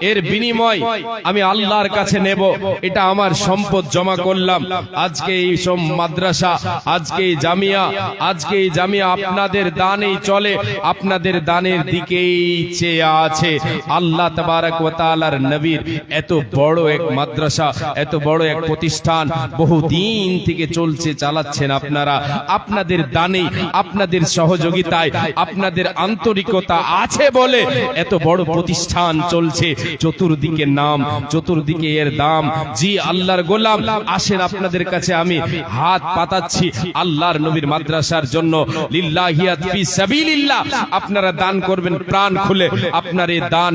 এর বিনিময় আমি আল্লাহর কাছে নেব। এটা আমার সম্পদ জমা করলাম। আজকে এই সব মাদ্রাসা, আজকে এই জামিয়া, আজকে এই জামিয়া আপনাদের দানেই চলে, আপনাদের দানের দিকেই চেয়ে আছে। আল্লাহ তাবারক ওয়া তাআলার নবীর এত বড় এক মাদ্রাসা, এত বড় এক প্রতিষ্ঠান বহুদিন থেকে চলছে, চালাচ্ছেন আপনারা। আপনাদের দানেই, আপনাদের সহযোগিতায়, আপনাদের আন্তরিকতা আছে বলে এত বড় প্রতিষ্ঠান চলছে। চতুর্দিকে নাম, চতুর্দিকে এর দাম। জি আল্লাহর গোলাম, আসেন আপনাদের কাছে আমি হাত পাতাচ্ছি আল্লাহর নবীর মাদ্রাসার জন্য। লিল্লাহিয়াত ফি সাবিলিল্লাহ আপনারা দান করবেন প্রাণ খুলে। আপনার এই দান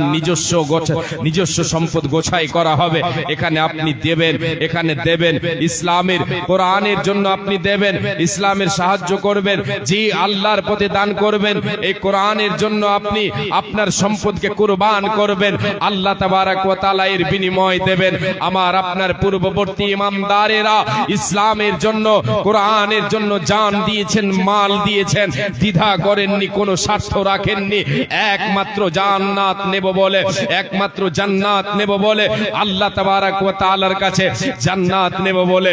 নিজস্ব সম্পদ গোছাই করা হবে। এখানে আপনি দেবেন, এখানে দেবেন ইসলামের, কোরআনের জন্য আপনি দেবেন, ইসলামের সাহায্য করবেন। জি আল্লাহর পথে দান করবেন, এই কোরআনের জন্য আপনি আপনার সম্পদকে কুরবান করবেন। আল্লাহ তাবারক ওয়া তাআলা এর বিনিময় দেবেন। আমার আপনার পূর্ববর্তী ইমামদারেরা ইসলামের জন্য, কোরআনের জন্য জান দিয়েছেন, মাল দিয়েছেন, দ্বিধা করেননি, কোনো স্বার্থ রাখেননি। একমাত্র জান্নাত নেব বলে, একমাত্র জান্নাত নেব বলে, আল্লাহ তাবারক ওয়া তাআলার কাছে জান্নাত নেব বলে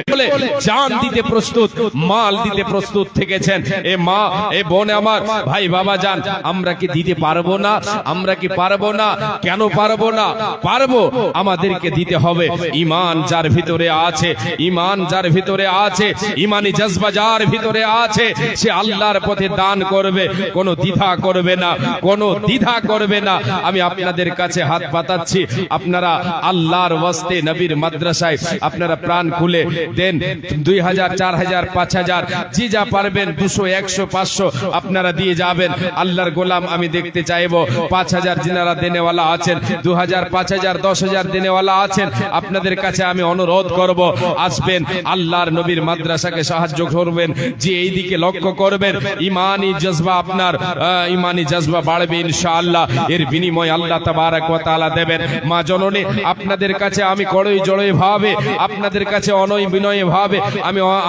জান দিতে প্রস্তুত, মাল দিতে প্রস্তুত থেকেছেন। এ মা, এ বোন আমার, ভাই বাবা জান, আমরা কি দিতে পারবো না? আমরা কি পারবো না? কেন পারবো না? পারবো, আমাদেরকে দিতে হবে। ঈমান যার ভিতরে আছে, ঈমান যার ভিতরে আছে, ঈমানি জজবা যার ভিতরে আছে, সে আল্লাহর পথে দান করবে, কোনো দ্বিধা করবে না, কোনো দ্বিধা করবে না। আমি আপনাদের কাছে হাত পাতাচ্ছি, আপনারা আল্লাহর ওয়াস্তে নবীর মাদ্রাসায় আপনারা প্রাণ খুলে দেন। 2000, 4000, 5000 জি যা পারবেন, 200, 100, 500 আপনারা দিয়ে যাবেন। যাবেন। আল্লাহর গোলাম আমি দেখতে চাইবো 5000 যিনারা দেনেওয়ালা আছেন, 2000, 5000, 10,000 দেনেওয়ালা আছেন, আপনাদের কাছে আমি অনুরোধ করব, আসবেন আল্লাহর নবীর মাদ্রাসাকে সাহায্য করবেন, যে এই দিকে লক্ষ্য করবেন। ইমানি জজবা আপনার ইমানি জজবা বাড়বে ইনশাআল্লাহ। এর বিনিময় আল্লাহ তাবারক ওয়া তাআলা দেবেন। মা জননী, আপনাদের কাছে আমি কড়ই জড়ই ভাবে, আপনাদের কাছে অনয় বিনয় ভাবে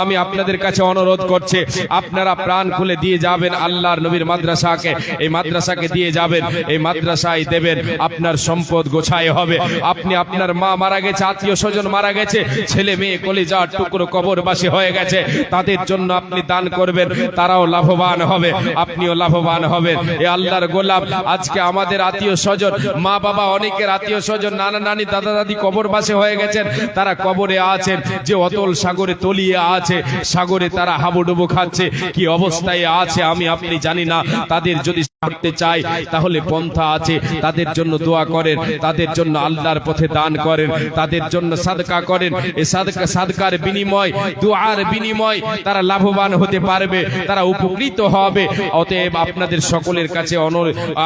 আমি আপনাদের কাছে অনুরোধ করছি, আপনারা প্রাণ খুলে দিয়ে যাবেন আল্লাহর নবীর মাদ্রাসাকে। এই মাদ্রাসাকে দিয়ে যাবেন, এই মাদ্রাসায় দেবেন, আপনার সম্পদ গোছায় হবে। আপনি আপনার মা মারা গেছে, আত্মীয় স্বজন মারা গেছে, ছেলে মেয়ে কলিজার টুকরো কবরবাসী হয়ে গেছে, তাদের জন্য আপনি দান করবেন, তারাও লাভবান হবে, আপনিও লাভবান হবেন। এ আল্লাহর গোলাম, আজকে আমাদের আত্মীয় স্বজন, মা বাবা, অনেকের আত্মীয় স্বজন, নানা নানি, দাদা দাদি কবরবাসী হয়ে গেছেন, তারা কবরে আছেন, যে অতল সাগরে তলিয়ে আছে, সাগরে তারা হাবুডুবু খাচ্ছে, কি অবস্থায় আছে আমি আপনি জানি না। তাদের যদি করতে চাই তাহলে পন্থা আছে, তাদের জন্য দোয়া করেন, তাদের জন্য আল্লাহর পথে দান করেন, তাদের জন্য সাদকা করেন। এই সাদকার বিনিময়, দুআর বিনিময় তারা লাভবান হতে পারবে, তারা উপকৃত হবে। অতএব আপনাদের সকলের কাছে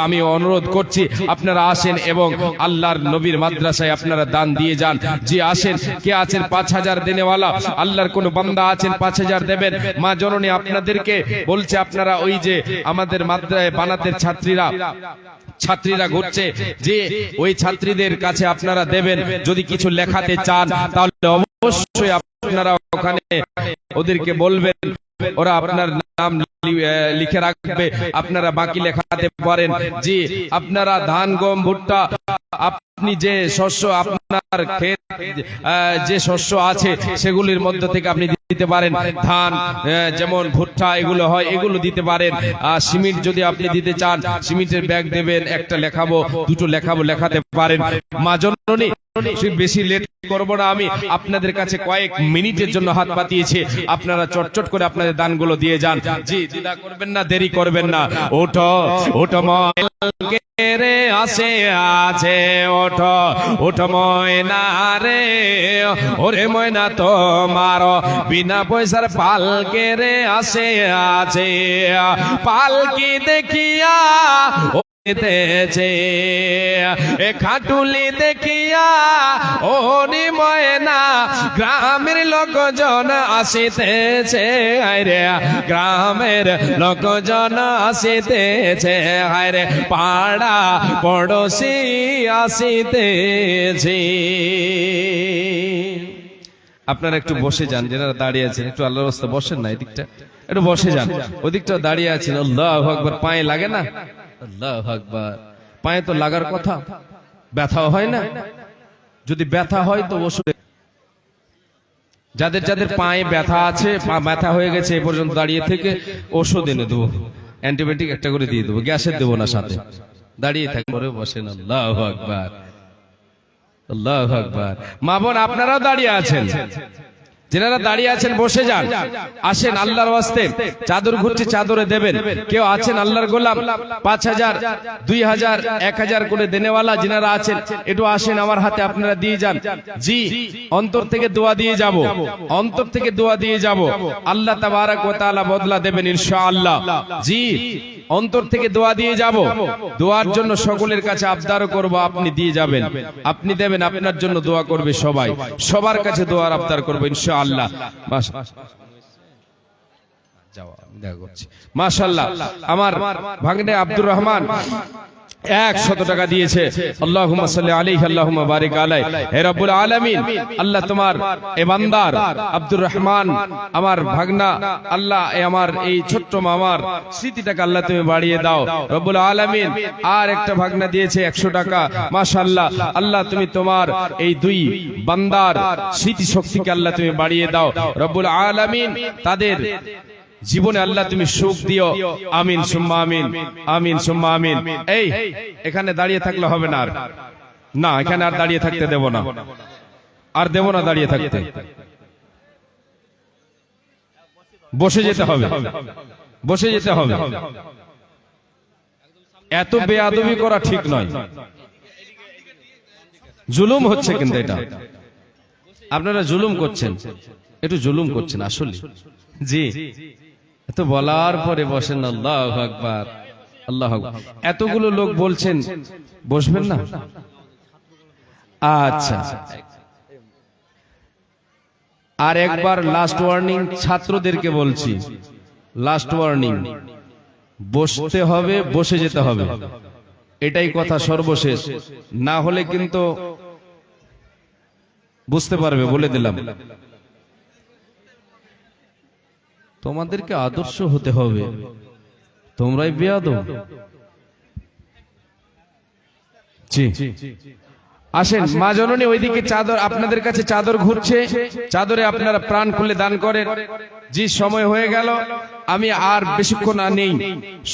আমি অনুরোধ করছি, আপনারা আসেন এবং আল্লাহর নবীর মাদ্রাসায় আপনারা দান দিয়ে যান। যে আসেন, কে আছেন 5000 দেনেওয়ালা, আল্লাহর কোন বান্দা আছেন 5000 দেবেন। মা জননী আপনাদেরকে বলছে, আপনারা ওই যে আমাদের মাদ্রাসায় বানাতের ছাত্রীরা ঘুরছে, যে ওই ছাত্রীদের কাছে আপনারা দেবেন। যদি কিছু লেখাতে চান তাহলে অবশ্যই আপনারা ওখানে ওদেরকে বলবেন, ওরা আপনার নাম লিখে রাখবে, আপনারা বাকি লেখাতে পারেন। যে আপনারা ধান, গম, ভুট্টা, আপনি যে শস্য, আপনার ক্ষেত যে শস্য আছে সেগুলির মধ্যে থেকে আপনি দিতে পারেন। ধান, যেমন ভুট্টা এগুলো হয়, এগুলো দিতে পারেন। সিমেন্ট যদি আপনি দিতে চান, সিমেন্টের ব্যাগ দেবেন, একটা লেখাবো, দুটো লেখাবো, লেখাতে পারেন। মা জননী, বেশি লেট করব না, আমি আপনাদের কাছে কয়েক মিনিটের জন্য হাত পাতিয়েছি, আপনারা চটচট করে আপনাদের দানগুলো দিয়ে যান। জি, দ্বিধা করবেন না, দেরি করবেন না। ওঠো ওঠো ময়না রে, আসে আছে, ওঠো ওঠো ময়না রে, ওরে ময়না তোমার বিনা পয়সার পালকে রে আসে আছে, পালকি দেখিয়া খাটুলি দেখিয়া ওরে ময়না গ্রামের লোকজন আসিতেছে, আরে গ্রামের লোকজন আসিতেছে, আরে পাড়া পড়োশি আসিতেছে। আপনারা একটু বসে যান, যারা দাঁড়িয়ে আছেন একটু আল্লাহর রাস্তায় বসেন না, এদিকটা একটু বসে যান, ওদিকটা দাঁড়িয়ে আছেন। আল্লাহু আকবার, পায়ে লাগে না? আল্লাহু আকবার, পায়ে তো লাগার কথা, ব্যথাও হয় না? যদি ব্যথা হয় তো বসে। যাদের যাদের পায়ে ব্যথা আছে, ব্যথা হয়ে গেছে, এ পর্যন্ত দাঁড়িয়ে থেকে ওষুধ এনে দেবো, অ্যান্টিবায়োটিক একটা করে দিয়ে দেবো, গ্যাসের দেবো না সাথে, দাঁড়িয়ে থাকবে, বসেন। আল্লাহু আকবার, আল্লাহু আকবার। মা বোন, আপনারাও দাঁড়িয়ে আছেন, যারা দাঁড়িয়ে আছেন বসে যান, আসেন আল্লাহর ওয়াস্তে। চাদর ঘুরছে, চাদরে দেবেন। কেউ আছেন আল্লাহর গোলাম 5000, 2000, 1000 করে দেনেওয়ালা যিনারা আছেন, একটু আসেন আমার হাতে, আপনারা দিয়ে যান। জি, অন্তর থেকে দোয়া দিয়ে যাব, অন্তর থেকে দোয়া দিয়ে যাব, আল্লাহ তাবারক ওয়া তাআলা বদলা দেবেন ইনশাআল্লাহ। জি, অন্তর থেকে দোয়া দিয়ে যাব। দোয়ার জন্য সকলের কাছে আবদারও করব, আপনি দিয়ে যাবেন, আপনি দেবেন, আপনার জন্য দোয়া করবে সবাই, সবার কাছে দোয়ার আবদার করব ইনশাআল্লাহ। মাশাআল্লাহ, আমার ভাগ্নে আব্দুর রহমান 100 টাকা দিয়েছে। আল্লাহুম্মা সাল্লি আলাইহি, আল্লাহুম্মা বারিক আলাইহি। হে রব্বুল আলামিন, আল্লাহ তোমার এ বান্দার আব্দুর রহমান, আমার ভাগনা, আল্লাহ আমার এই ছোট্ট মামার স্মৃতিটাকে আল্লাহ তুমি বাড়িয়ে দাও রব্বুল আলামিন। আর একটা ভাগনা দিয়েছে 100 টাকা। মাশাআল্লাহ, আল্লাহ তুমি তোমার এই দুই বান্দার স্মৃতি শক্তিকে আল্লাহ তুমি বাড়িয়ে দাও রব্বুল আলামিন। তাদের জীবনে আল্লাহ তুমি সুখ দিও, আমিন সুম্মা আমিন, আমিন সুম্মা আমিন। এই এখানে দাঁড়িয়ে থাকলে হবে না, আর না, এখানে আর দাঁড়িয়ে থাকতে দেব না, আর দেব না দাঁড়িয়ে থাকতে, বসে যেতে হবে, বসে যেতে হবে। এত বেয়াদবি করা ঠিক নয়, জুলুম হচ্ছে, কিন্তু এটা আপনারা জুলুম করছেন, একটু জুলুম করছেন আসলে। জি, তো বলার পরে বসেন। আল্লাহু আকবার, আল্লাহ আকবার। এতগুলো লোক বলছেন, বসবেন না? আচ্ছা, আর একবার লাস্ট ওয়ার্নিং ছাত্রদেরকে বলছি, লাস্ট ওয়ার্নিং, বসতে হবে, বসে যেতে হবে, এটাই কথা সর্বশেষ। না হলে কিন্তু বুঝতে পারবে, বলে দিলাম। তোমাদেরকে আদর্শ হতে হবে, তোমরাই বেয়াদব। জি, আসেন মা জননী, ওইদিকে চাদর, আপনাদের কাছে চাদর ঘুরছে, চাদরে আপনারা প্রাণ খুলে দান করেন। জি, সময় হয়ে গেল, আমি আর বেশিক্ষণ নেই,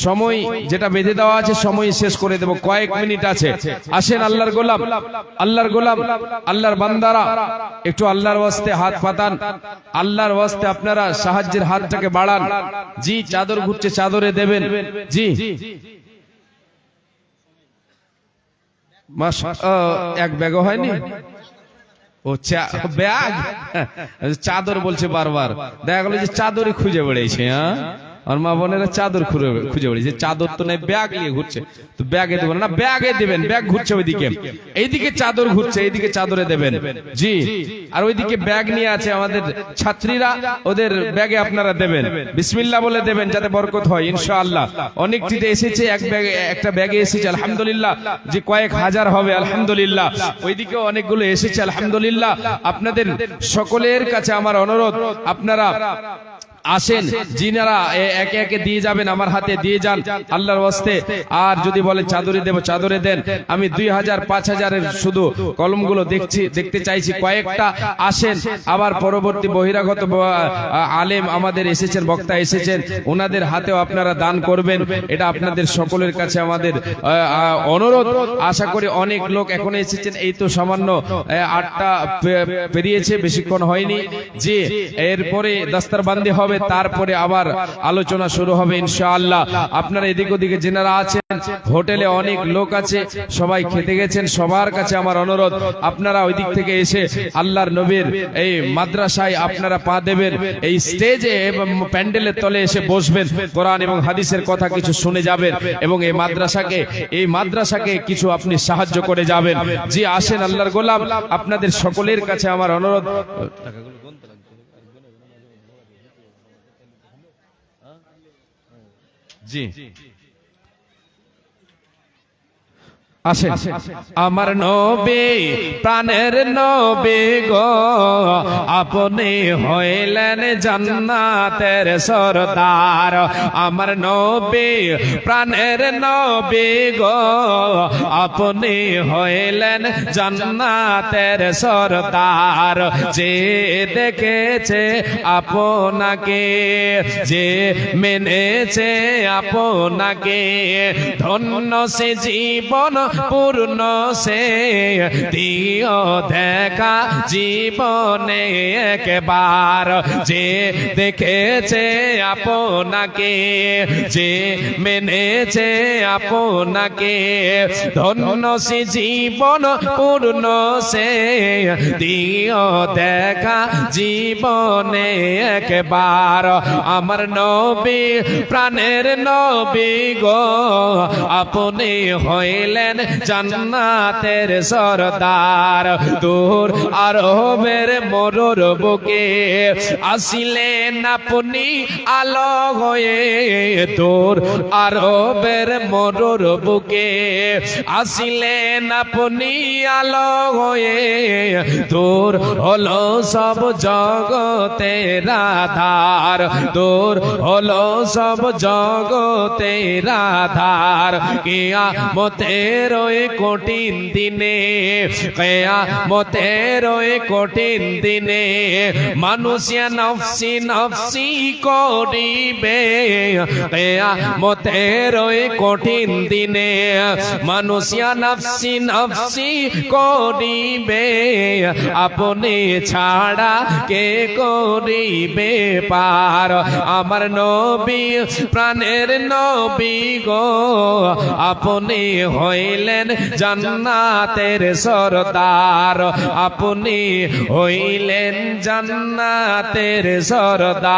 সময় যেটা বেঁধে দেওয়া আছে সময় শেষ করে দেব, কয়েক মিনিট আছে। আসেন আল্লাহর গোলাম, আল্লাহর গোলাম, আল্লাহর বান্দারা, একটু আল্লাহর ওয়াস্তে হাত পাতান, আল্লাহর ওয়াস্তে আপনারা সাহায্যের হাতটাকে বাড়ান। জি, চাদর ঘুরছে, চাদরে দেবেন। জি, এক ব্যাগও হয়নি, ও ব্যাগ, চাদর বলছে বারবার, দেখা গেল যে চাদরই খুঁজে বেড়েছে। হ্যাঁ, আর মা বোনেরা চাদর খুঁজে বেড়েছে, চাদর তো নাই, ব্যাগ নিয়ে ঘুরছে, তো ব্যাগে দেবেন না, ব্যাগে দেবেন, ব্যাগ ঘুরছে ওইদিকে, এইদিকে চাদর ঘুরছে, এইদিকে চাদরে দেবেন। জি, আর ওইদিকে ব্যাগ নিয়ে আছে আমাদের ছাত্রীরা, ওদের ব্যাগে আপনারা দেবেন, বিসমিল্লাহ বলে দেবেন, যাতে বরকত হয় ইনশাআল্লাহ। অনেকটিতে এসেছে, এক ব্যাগে, একটা ব্যাগে এসেছে আলহামদুলিল্লাহ, যে কয়েক হাজার হবে আলহামদুলিল্লাহ, ওইদিকেও অনেকগুলো এসেছে আলহামদুলিল্লাহ। আপনাদের সকলের কাছে আমার অনুরোধ, আপনারা আসেন, যিনারা একে একে দিয়ে যাবেন, আমার হাতে দিয়ে যান আল্লাহর ওয়াস্তে। আর যদি বলেন চাদরে দেব, চাদরে দেন। আমি 2000 5000-এর শুধু কলমগুলো দেখতে চাইছি, কয়েকটা আসেন। আবার পরবর্তী বহিরাগত আলেম আমাদের এসেছেন, বক্তা এসেছেন, ওনাদের হাতেও আপনারা দান করবেন, এটা আপনাদের সকলের কাছে আমাদের অনুরোধ। আশা করি অনেক লোক এখন এসেছেন, এই তো সামান্য 8টা পেরিয়েছে, বেশিক্ষণ হয়নি। জি, এরপরে দস্তরবন্দি হবে, তারপরে আবার আলোচনা শুরু হবে ইনশাআল্লাহ। আপনারা এদিক ওদিকে যেনারা আছেন, হোটেলে অনেক লোক আছে, সবাই খেতে গেছেন, সবার কাছে আমার অনুরোধ, আপনারা ওই দিক থেকে এসে আল্লাহর নবীর এই মাদ্রাসায় আপনারা পা দেবেন, এই স্টেজে এবং প্যান্ডেলের তলে এসে বসবেন, কোরআন এবং হাদিসের কথা কিছু শুনে যাবেন, এবং এই মাদ্রাসাকে কিছু আপনি সাহায্য করে যাবেন। জি, আসেন আল্লাহর গোলাম, আপনাদের সকলের কাছে আমার অনুরোধ। জি, আসেন। আমার নবী, প্রাণের নবী গো, আপনি হইলেন জান্নাতের সরদার। আমার নবী, প্রাণের নবী গো, আপনি হইলেন জান্নাতের সরদার। যে দেখেছে আপনাকে, যে মেনেছে আপনাকে, ধন্য সে জীবন পূর্ণ সে দিও দেখা জীবনে একবার। যে দেখেছে আপনাকে, যে মেনেছে আপনাকে, ধন্য সে জীবন পূর্ণ সে দিও দেখা জীবনে একবার। আমার নবী, প্রাণের নবী গো, আপনি হইলেন জান্নাতের সরদার। দূর আরবের মরুর বুকে আসিলেন আপনি আলো হয়ে। দূর আরবের মরুর বুকে আসিলেন আপনি আলো হয়ে। দূর হলো সব জগতের আধার, দূর হলো সব জগতের আধার। কিয়ামতের ওই কঠিন দিনে, কিয়ামতের ওই কঠিন দিনে, মানুষিয়া নফসি নফসি করিবে। কিয়ামতের ওই কঠিন দিনে, মানুষিয়া নফসি নফসি করিবে। আপনি ছাড়া কে করিবে পার। আমার নবী, প্রাণের নবী গো, আপনি হইলেন জান্নাতের সরদার। আপনি হইলেন জান্নাতের সরদার।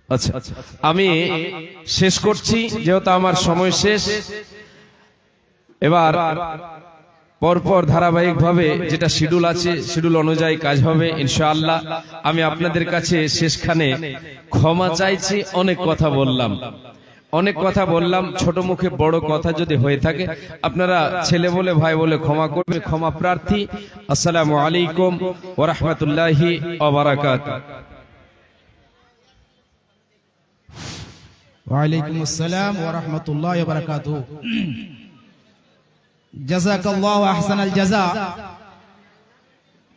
আচ্ছা, আমি শেষ করছি যেহেতু আমার সময় শেষ। এবার পরপর ধারাবাহিকভাবে যেটা শিডিউল আছে শিডিউল অনুযায়ী কাজ হবে ইনশাআল্লাহ। আমি আপনাদের কাছে শেষখানে ক্ষমা চাইছি, অনেক কথা বললাম, ছোট মুখে বড় কথা যদি হয়ে থাকে আপনারা ছেলে বলে ভাই বলে ক্ষমা করবে, ক্ষমা প্রার্থী। আসসালামু আলাইকুম ওয়া রাহমাতুল্লাহি ওয়া বারাকাতুহু। ওয়ালাইকুম আসসালাম ওয়া রাহমাতুল্লাহি ওয়া বারাকাতুহু। জাযাকাল্লাহু আহসানাল জাযা।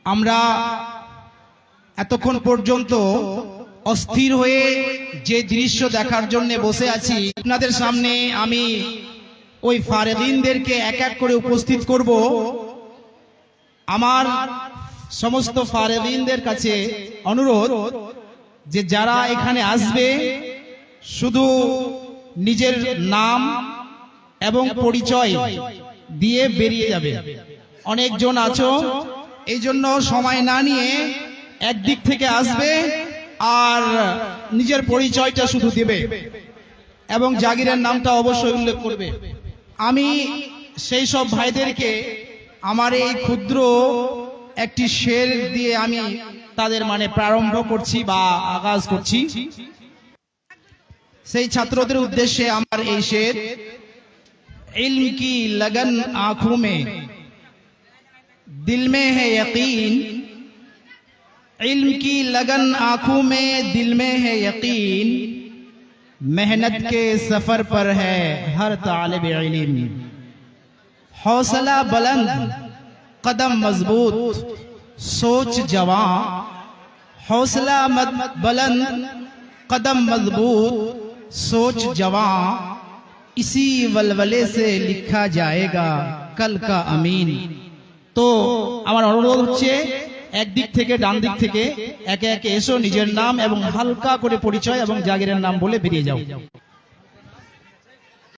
আমরা এতক্ষণ পর্যন্ত অস্থির হয়ে যে দৃশ্য দেখার জন্য বসে আছি, আপনাদের সামনে আমি ওই ফারেদিনদেরকে এক এক করে উপস্থিত করব। আমার সমস্ত ফারেদিনদের কাছে অনুরোধ যে যারা এখানে আসবে শুধু নিজের নাম এবং পরিচয় দিয়ে বেরিয়ে যাবে। অনেকজন আছো, এই জন্য সময় না নিয়ে একদিক থেকে আসবে আর নিজের পরিচয়টা শুধু দেবে এবং জাগিরের নামটা অবশ্যই উল্লেখ করবে। আমি সেই সব ভাইদেরকে আমার এই ক্ষুদ্র একটি শের দিয়ে আমি তাদের প্রারম্ভ করছি বা আগাজ করছি। সেই ছাত্রদের উদ্দেশ্যে আমার এই শের। इल्म की लगन आंखों में, दिल में है यकीन। इल्म की लगन आंखों में, दिल में है यकीन। मेहनत के सफर पर है हर तालिब इल्म। हौसला बुलंद, कदम मजबूत, सोच जवां। हौसला बुलंद, कदम मजबूत, सोच जवां। इसी वलवले से लिखा जाएगा कल का अमीन। तो আমার অনুরোধ হচ্ছে একদিক থেকে ডান দিক থেকে একে একে এসো, নিজের নাম এবং হালকা করে পরিচয় এবং জাগিরের নাম বলে বেরিয়ে যাও।